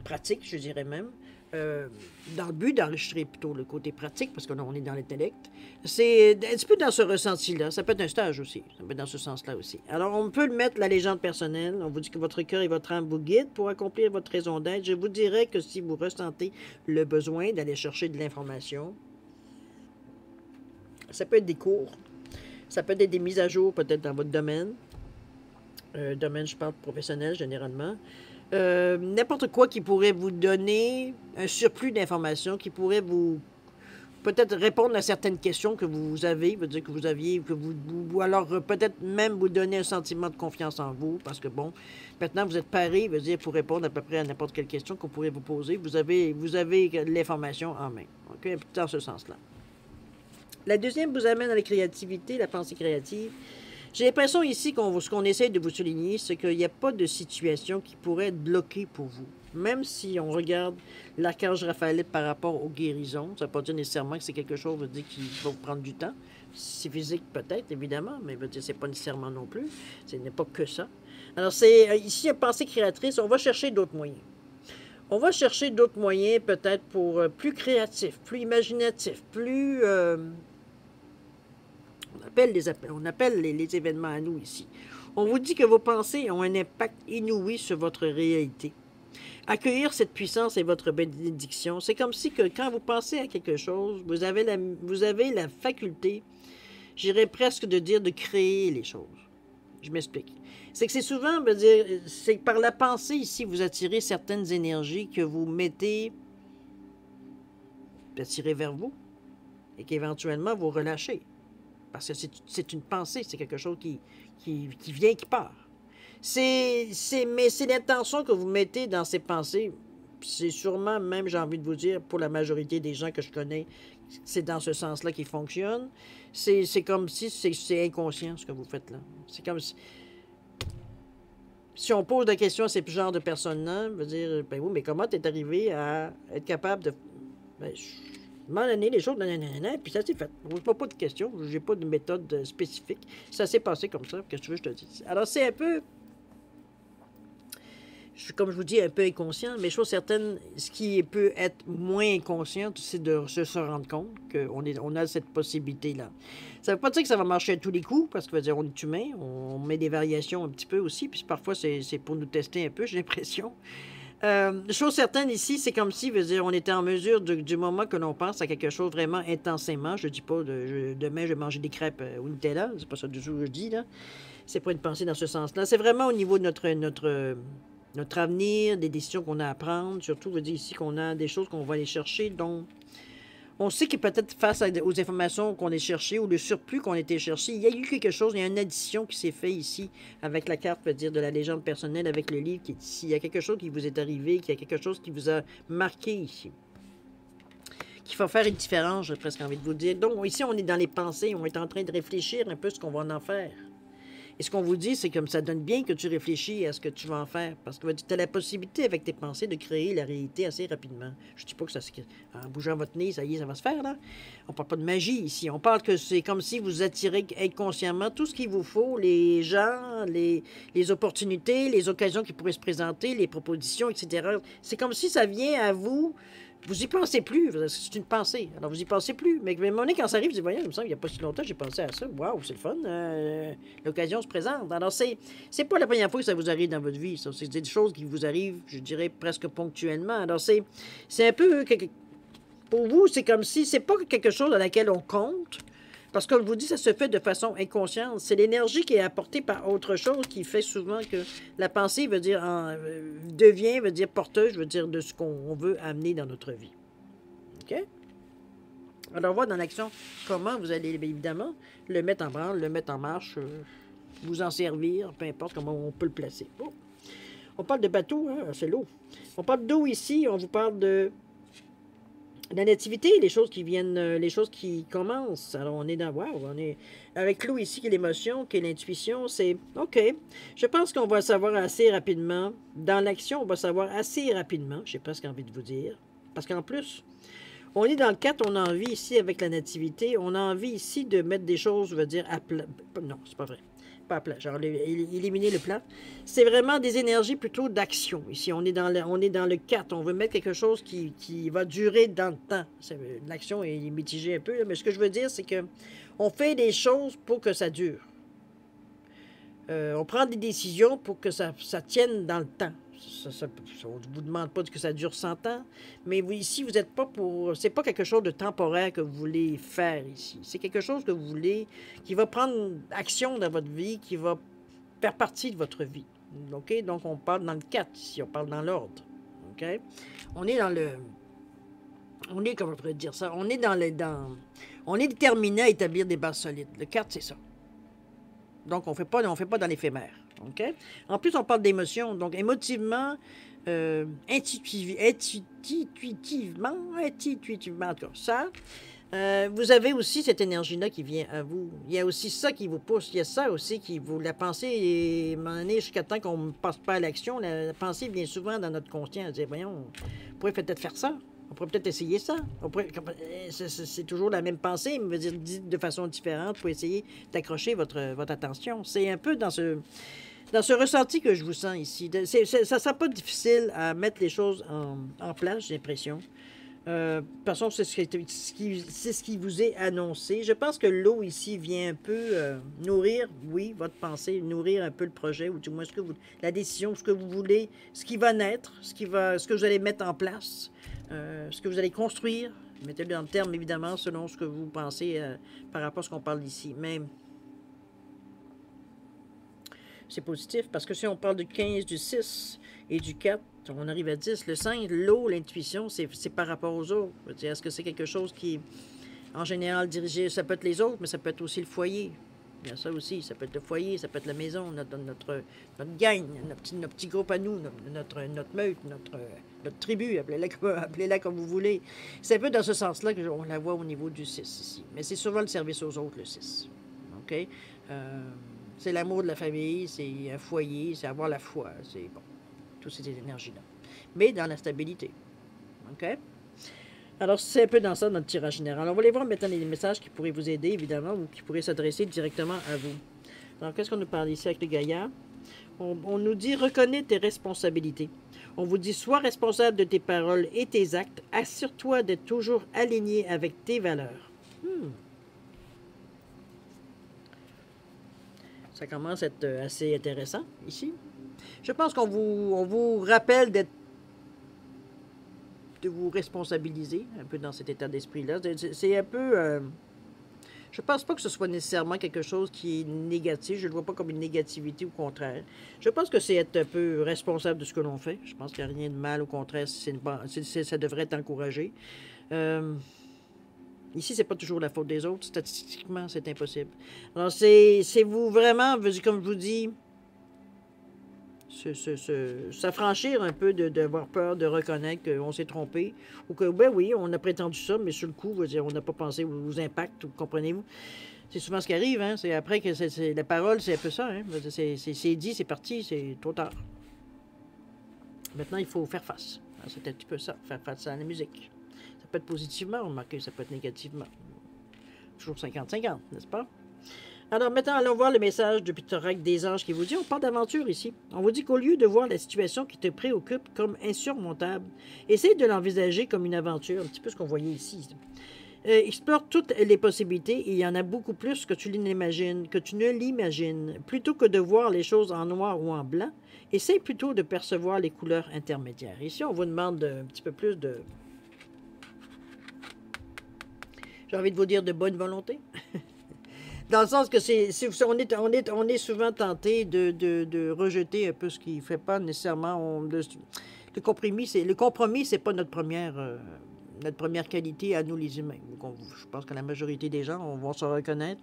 pratique, je dirais même, dans le but d'enrichir plutôt le côté pratique, parce qu'on est dans l'intellect. C'est un petit peu dans ce ressenti-là. Ça peut être un stage aussi, ça peut être dans ce sens-là aussi. Alors, on peut le mettre, la légende personnelle. On vous dit que votre cœur et votre âme vous guident pour accomplir votre raison d'être. Je vous dirais que si vous ressentez le besoin d'aller chercher de l'information, ça peut être des cours. Ça peut être des mises à jour, peut-être dans votre domaine. Domaine, je parle professionnel, généralement. N'importe quoi qui pourrait vous donner un surplus d'informations, qui pourrait vous peut-être répondre à certaines questions que vous avez, veut dire que vous aviez, ou alors peut-être même vous donner un sentiment de confiance en vous, parce que bon, maintenant vous êtes paré, veut dire pour répondre à peu près à n'importe quelle question qu'on pourrait vous poser, vous avez l'information en main. OK? Dans ce sens-là. La deuxième vous amène à la créativité, la pensée créative. J'ai l'impression ici ce qu'on essaie de vous souligner, c'est qu'il n'y a pas de situation qui pourrait être bloquée pour vous. Même si on regarde l'archange Raphaël par rapport aux guérisons, ça ne veut pas dire nécessairement que c'est quelque chose qui va vous prendre du temps. C'est physique peut-être, évidemment, mais ce n'est pas nécessairement non plus. Ce n'est pas que ça. Alors, c'est ici, une pensée créatrice, on va chercher d'autres moyens. On va chercher d'autres moyens peut-être pour plus créatifs, plus imaginatifs, plus... on appelle les événements à nous ici. On vous dit que vos pensées ont un impact inouï sur votre réalité. Accueillir cette puissance est votre bénédiction. C'est comme si que quand vous pensez à quelque chose, vous avez la faculté, j'irais presque de dire, de créer les choses. Je m'explique. C'est que c'est souvent, c'est que par la pensée ici, vous attirez certaines énergies que vous mettez, attirez vers vous, et qu'éventuellement vous relâchez. Parce que c'est une pensée, c'est quelque chose qui vient, qui part. Mais c'est l'intention que vous mettez dans ces pensées. C'est sûrement, même j'ai envie de vous dire, pour la majorité des gens que je connais, c'est dans ce sens-là qu'ils fonctionnent. C'est comme si c'est inconscient ce que vous faites là. C'est comme si on pose la question à ce genre de personnes-là, veut dire, ben oui, mais comment tu es arrivé à être capable de... Ben, je m'en donné les choses, puis ça s'est fait. Je ne pose pas de questions, je n'ai pas de méthode spécifique. Ça s'est passé comme ça, qu'est-ce que tu veux que je te dise? Alors, c'est un peu... Comme je vous dis, un peu inconscient, mais chose certaine, ce qui peut être moins inconscient, c'est de se rendre compte qu'on a cette possibilité-là. Ça ne veut pas dire que ça va marcher à tous les coups, parce que veut dire, on est humain, on met des variations un petit peu aussi, puis parfois c'est pour nous tester un peu, j'ai l'impression. Chose certaine ici, c'est comme si, veut dire, on était en mesure du moment que l'on pense à quelque chose vraiment intensément. Je ne dis pas demain je vais manger des crêpes au Nutella, c'est pas ça du tout que je dis là. C'est pas une pensée dans ce sens-là. C'est vraiment au niveau de notre avenir, des décisions qu'on a à prendre. Surtout, veut dire ici qu'on a des choses qu'on va aller chercher, dont on sait que peut-être face aux informations qu'on a cherchées ou le surplus qu'on a été chercher, il y a eu quelque chose, il y a une addition qui s'est faite ici avec la carte, veut dire, de la légende personnelle, avec le livre qui est ici. Il y a quelque chose qui vous est arrivé, il y a quelque chose qui vous a marqué ici, qui va faire une différence, j'ai presque envie de vous dire. Donc, ici, on est dans les pensées, on est en train de réfléchir un peu ce qu'on va en faire. Et ce qu'on vous dit, c'est comme ça donne bien que tu réfléchis à ce que tu vas en faire. Parce que tu as la possibilité, avec tes pensées, de créer la réalité assez rapidement. Je ne dis pas que ça en bougeant votre nez, ça y est, ça va se faire, là. On ne parle pas de magie ici. On parle que c'est comme si vous attirez inconsciemment tout ce qu'il vous faut, les gens, les opportunités, les occasions qui pourraient se présenter, les propositions, etc. C'est comme si ça vient à vous. Vous n'y pensez plus, c'est une pensée. Alors, vous n'y pensez plus. Mais à un moment donné, quand ça arrive, vous dites, voyons, il me semble, il n'y a pas si longtemps, j'ai pensé à ça. Waouh, c'est le fun. L'occasion se présente. Alors, c'est pas la première fois que ça vous arrive dans votre vie. C'est des choses qui vous arrivent, je dirais, presque ponctuellement. Alors, c'est un peu... Pour vous, c'est comme si c'est pas quelque chose à laquelle on compte. Parce que, comme je vous dis, ça se fait de façon inconsciente. C'est l'énergie qui est apportée par autre chose qui fait souvent que la pensée veut dire veut dire porteuse, veut dire de ce qu'on veut amener dans notre vie. OK? Alors, on voit dans l'action comment vous allez, évidemment, le mettre en branle, le mettre en marche, vous en servir, peu importe comment on peut le placer. Bon. On parle de bateau, hein, c'est l'eau. On parle d'eau ici, on vous parle de... La nativité, les choses qui viennent, les choses qui commencent. Alors, on est dans... Wow, on est avec l'eau ici, qui est l'émotion, qui est l'intuition. C'est OK. Je pense qu'on va savoir assez rapidement. Dans l'action, on va savoir assez rapidement. J'ai presque envie de vous dire. Parce qu'en plus, on est dans le 4, on a envie ici, avec la nativité, on a envie ici de mettre des choses, je veux dire, à plat. Non, c'est pas vrai. Pas à plat, genre éliminer le plat. C'est vraiment des énergies plutôt d'action. Ici, on est dans le 4. On veut mettre quelque chose qui va durer dans le temps. L'action est mitigée un peu, là, mais ce que je veux dire, c'est que on fait des choses pour que ça dure. On prend des décisions pour que ça tienne dans le temps. On ne vous demande pas que ça dure 100 ans, mais vous, ici, vous n'êtes pas pour... C'est pas quelque chose de temporaire que vous voulez faire ici. C'est quelque chose que vous voulez, qui va prendre action dans votre vie, qui va faire partie de votre vie. OK? Donc, on parle dans le 4 ici, on parle dans l'ordre. OK? On est dans le... On est, comment je pourrais dire ça? On est on est déterminé à établir des bases solides. Le 4, c'est ça. Donc, on fait pas dans l'éphémère. OK? En plus, on parle d'émotion. Donc, émotivement, intuitivement, en tout cas, ça, vous avez aussi cette énergie-là qui vient à vous. Il y a aussi ça qui vous pousse. Il y a ça aussi qui vous... La pensée, est, à un moment donné, jusqu'à temps qu'on ne passe pas à l'action, la pensée vient souvent dans notre conscient. Elle dit, voyons, on pourrait peut-être faire ça. On pourrait peut-être essayer ça. C'est toujours la même pensée, mais dire dit de façon différente pour essayer d'accrocher votre attention. C'est un peu dans ce ressenti que je vous sent ici. Ça ne sera pas difficile à mettre les choses en place, j'ai l'impression. De toute façon, c'est ce qui vous est annoncé. Je pense que l'eau ici vient un peu nourrir, oui, votre pensée, nourrir un peu le projet, ou du moins ce que vous, la décision, ce que vous voulez, ce qui va naître, ce que vous allez mettre en place, ce que vous allez construire. Mettez-le dans le terme, évidemment, selon ce que vous pensez par rapport à ce qu'on parle ici. Mais c'est positif, parce que si on parle du 15, du 6 et du 4, on arrive à 10. Le 5, l'eau, l'intuition, c'est par rapport aux autres. Est-ce que c'est quelque chose qui, en général, dirigé, ça peut être les autres, mais ça peut être aussi le foyer. Il y a ça aussi, ça peut être le foyer, ça peut être la maison, notre gang, notre petit groupe à nous, notre meute, notre tribu, appelez-la comme vous voulez. C'est un peu dans ce sens-là qu'on la voit au niveau du 6 ici. Mais c'est souvent le service aux autres, le 6. OK? C'est l'amour de la famille, c'est un foyer, c'est avoir la foi, c'est bon, toutes ces énergies-là. Mais dans la stabilité. OK? Alors, c'est un peu dans ça, notre tirage général. On va aller voir maintenant les messages qui pourraient vous aider, évidemment, ou qui pourraient s'adresser directement à vous. Alors, qu'est-ce qu'on nous parle ici avec le Gaïa? On nous dit, reconnais tes responsabilités. On vous dit, sois responsable de tes paroles et tes actes. Assure-toi d'être toujours aligné avec tes valeurs. Ça commence à être assez intéressant, ici. Je pense qu'on vous rappelle de vous responsabiliser un peu dans cet état d'esprit-là. C'est un peu... je pense pas que ce soit nécessairement quelque chose qui est négatif. Je ne le vois pas comme une négativité, au contraire. Je pense que c'est être un peu responsable de ce que l'on fait. Je pense qu'il n'y a rien de mal, au contraire, ça devrait être encouragé. Ici, c'est pas toujours la faute des autres. Statistiquement, c'est impossible. Alors, c'est vous vraiment, comme je vous dis, s'affranchir un peu d'avoir peur de reconnaître qu'on s'est trompé. Ou que, ben oui, on a prétendu ça, mais sur le coup, on n'a pas pensé aux impacts, comprenez-vous? C'est souvent ce qui arrive, hein? C'est après que la parole, c'est un peu ça, hein? C'est dit, c'est parti, c'est trop tard. Maintenant, il faut faire face. C'est un petit peu ça, faire face à la musique. Ça peut être positivement remarqué, ça peut être négativement. Toujours 50-50, n'est-ce pas? Alors maintenant, allons voir le message du Pictoracle des anges qui vous dit, on parle d'aventure ici. On vous dit qu'au lieu de voir la situation qui te préoccupe comme insurmontable, essaye de l'envisager comme une aventure, un petit peu ce qu'on voyait ici. Explore toutes les possibilités et il y en a beaucoup plus que tu ne l'imagines. Plutôt que de voir les choses en noir ou en blanc, essaye plutôt de percevoir les couleurs intermédiaires. Ici, on vous demande un petit peu plus de... J'ai envie de vous dire de bonne volonté. Dans le sens que on est souvent tenté de rejeter un peu ce qui ne fait pas nécessairement... le compromis, c'est pas notre première qualité à nous les humains. Donc, je pense que la majorité des gens vont se reconnaître.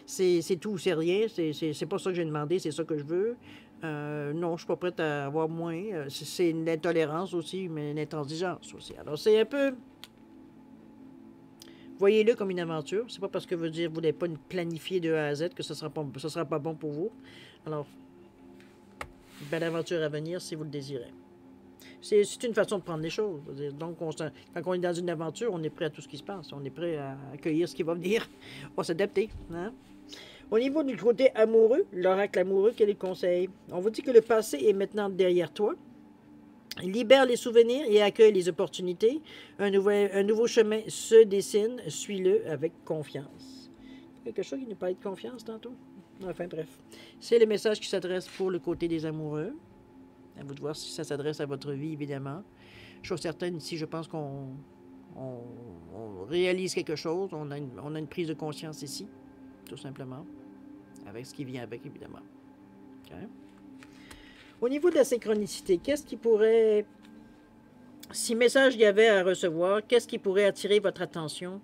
C'est tout ou c'est rien. C'est pas ça que j'ai demandé, c'est ça que je veux. Non, je suis pas prête à avoir moins. C'est une intolérance aussi, mais une intransigeance aussi. Alors, c'est un peu... Voyez-le comme une aventure. C'est pas parce que vous n'allez pas planifier de A à Z que ce sera pas bon pour vous. Alors, une belle aventure à venir si vous le désirez. C'est une façon de prendre les choses. Donc, quand on est dans une aventure, on est prêt à tout ce qui se passe. On est prêt à accueillir ce qui va venir. On va s'adapter. Hein? Au niveau du côté amoureux, l'oracle amoureux, quel est le conseil? On vous dit que le passé est maintenant derrière toi. Libère les souvenirs et accueille les opportunités. Un nouveau chemin se dessine. Suis-le avec confiance. Quelque chose qui nous parle de confiance tantôt? Enfin, bref. C'est le message qui s'adresse pour le côté des amoureux. À vous de voir si ça s'adresse à votre vie, évidemment. Chose certaine, ici, je pense qu'on réalise quelque chose. On a une prise de conscience ici, tout simplement. Avec ce qui vient avec, évidemment. OK? Au niveau de la synchronicité, qu'est-ce qui pourrait... Si message il y avait à recevoir, qu'est-ce qui pourrait attirer votre attention?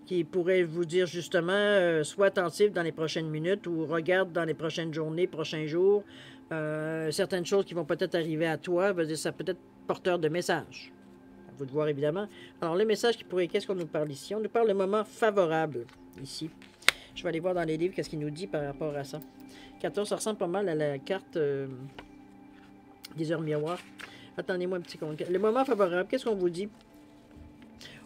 Qui pourrait vous dire justement, sois attentif dans les prochaines minutes ou regarde dans les prochaines journées, prochains jours, certaines choses qui vont peut-être arriver à toi, ça peut être porteur de messages. À vous de voir, évidemment. Alors, le message qui pourrait... Qu'est-ce qu'on nous parle ici? On nous parle de moment favorable, ici. Je vais aller voir dans les livres qu'est-ce qu'il nous dit par rapport à ça. 14, ça ressemble pas mal à la carte... des heures miroirs. Attendez-moi un petit compte. Le moment favorable, qu'est-ce qu'on vous dit?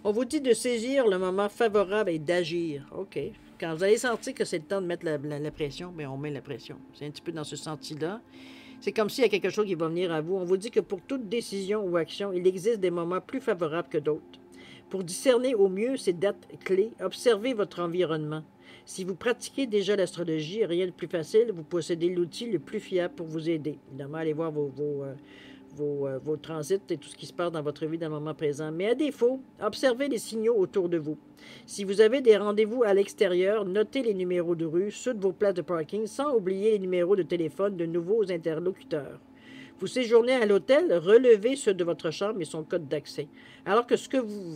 On vous dit de saisir le moment favorable et d'agir. OK. Quand vous allez sentir que c'est le temps de mettre la pression, bien, on met la pression. C'est un petit peu dans ce senti-là. C'est comme s'il y a quelque chose qui va venir à vous. On vous dit que pour toute décision ou action, il existe des moments plus favorables que d'autres. Pour discerner au mieux ces dates clés, observez votre environnement. Si vous pratiquez déjà l'astrologie, rien de plus facile, vous possédez l'outil le plus fiable pour vous aider. Évidemment, allez voir vos transits et tout ce qui se passe dans votre vie dans le moment présent. Mais à défaut, observez les signaux autour de vous. Si vous avez des rendez-vous à l'extérieur, notez les numéros de rue, ceux de vos places de parking, sans oublier les numéros de téléphone de nouveaux interlocuteurs. Vous séjournez à l'hôtel, relevez ceux de votre chambre et son code d'accès. Alors que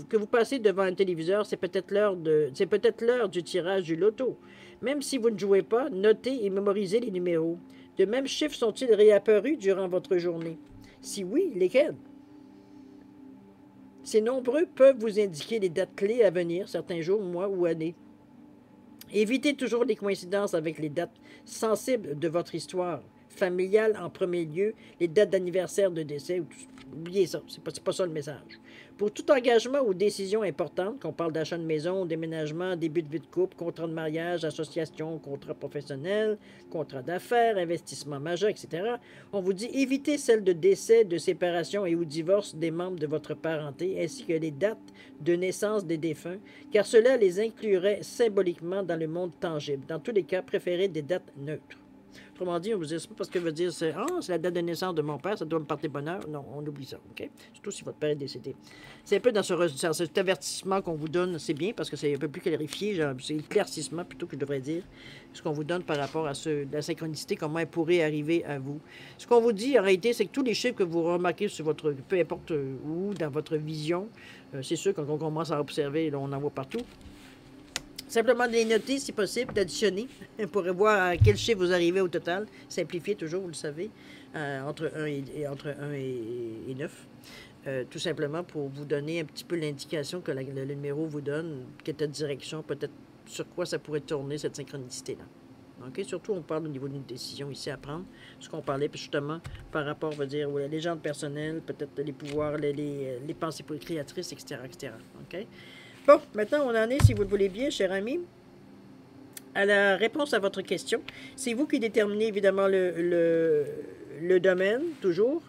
que vous passez devant un téléviseur, c'est peut-être l'heure du tirage du loto. Même si vous ne jouez pas, notez et mémorisez les numéros. De mêmes chiffres sont-ils réapparus durant votre journée? Si oui, lesquels? Ces nombreux peuvent vous indiquer les dates clés à venir, certains jours, mois ou années. Évitez toujours les coïncidences avec les dates sensibles de votre histoire familiale en premier lieu, les dates d'anniversaire, de décès, oubliez ça, c'est pas ça le message. Pour tout engagement ou décision importante, qu'on parle d'achat de maison, déménagement, début de vie de couple, contrat de mariage, association, contrat professionnel, contrat d'affaires, investissement majeur, etc., on vous dit évitez celles de décès, de séparation et ou divorce des membres de votre parenté, ainsi que les dates de naissance des défunts, car cela les inclurait symboliquement dans le monde tangible. Dans tous les cas, préférez des dates neutres. Autrement dit, on vous dit, c'est pas parce que veut dire c'est la date de naissance de mon père, ça doit me porter bonheur. Non, on oublie ça, OK? Surtout si votre père est décédé. C'est un peu dans cet avertissement qu'on vous donne, c'est bien parce que c'est un peu plus clarifié, c'est l'éclaircissement plutôt que je devrais dire, ce qu'on vous donne par rapport à la synchronicité, comment elle pourrait arriver à vous. Ce qu'on vous dit en réalité, c'est que tous les chiffres que vous remarquez sur votre, peu importe où, dans votre vision, c'est sûr quand on commence à observer, là, on en voit partout. Simplement de les noter si possible, d'additionner pour voir à quel chiffre vous arrivez au total. Simplifier toujours, vous le savez, entre 1 et 9. Tout simplement pour vous donner un petit peu l'indication que le numéro vous donne, quelle direction, peut-être sur quoi ça pourrait tourner cette synchronicité-là. Okay? Surtout, on parle au niveau d'une décision ici à prendre, ce qu'on parlait justement par rapport, on va dire, aux légendes personnelles, peut-être les pouvoirs, les pensées créatrices, etc. etc. OK? Bon, maintenant, on en est, si vous le voulez bien, cher ami, à la réponse à votre question. C'est vous qui déterminez, évidemment, le domaine, toujours.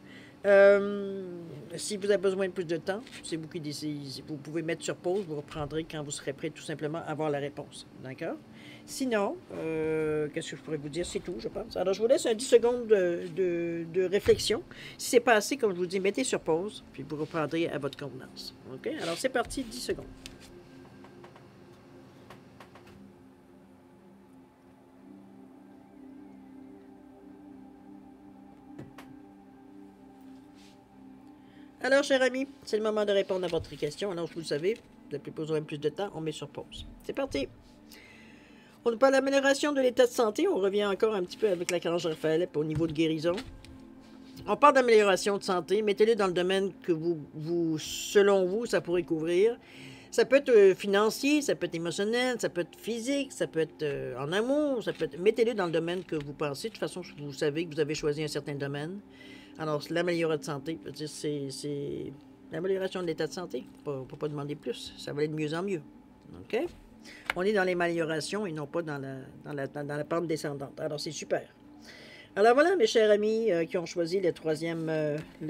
Si vous avez besoin de plus de temps, c'est vous qui décidez. Vous pouvez mettre sur pause, vous reprendrez quand vous serez prêt, tout simplement, à avoir la réponse. D'accord? Sinon, qu'est-ce que je pourrais vous dire? C'est tout, je pense. Alors, je vous laisse un 10 secondes de réflexion. Si c'est pas assez, comme je vous dis, mettez sur pause, puis vous reprendrez à votre convenance. OK? Alors, c'est parti, 10 secondes. Alors, cher ami, c'est le moment de répondre à votre question. Alors, vous le savez, vous n'avez plus besoin de plus de temps, on met sur pause. C'est parti! On parle d'amélioration de l'état de santé. On revient encore un petit peu avec l'archange Raphaël au niveau de guérison. On parle d'amélioration de santé. Mettez-le dans le domaine que selon vous, ça pourrait couvrir. Ça peut être financier, ça peut être émotionnel, ça peut être physique, ça peut être en amour, ça peut être... Mettez-le dans le domaine que vous pensez. De toute façon, vous savez que vous avez choisi un certain domaine. Alors, l'amélioration de santé, c'est l'amélioration de l'état de santé. On ne peut pas demander plus. Ça va aller de mieux en mieux. OK? On est dans l'amélioration et non pas dans la pente descendante. Alors, c'est super. Alors, voilà, mes chers amis qui ont choisi le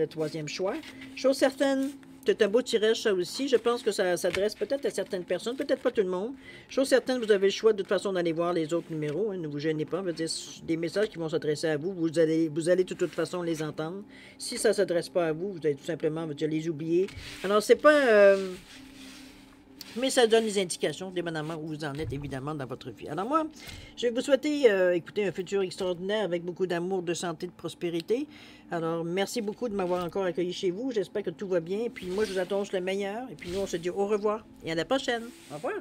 troisième choix. Chose certaine, c'est un beau tirage, ça aussi. Je pense que ça s'adresse peut-être à certaines personnes, peut-être pas tout le monde. Chose certaine, vous avez le choix de toute façon d'aller voir les autres numéros. Hein, ne vous gênez pas. Dire, des messages qui vont s'adresser à vous, vous allez de toute façon les entendre. Si ça ne s'adresse pas à vous, vous allez tout simplement dire, les oublier. Alors, c'est pas... mais ça donne des indications, dépendamment où vous en êtes, évidemment, dans votre vie. Alors moi, je vais vous souhaiter, écoutez, un futur extraordinaire avec beaucoup d'amour, de santé, de prospérité. Alors, merci beaucoup de m'avoir encore accueilli chez vous. J'espère que tout va bien. Et puis moi, je vous annonce le meilleur. Et puis nous, on se dit au revoir et à la prochaine. Au revoir.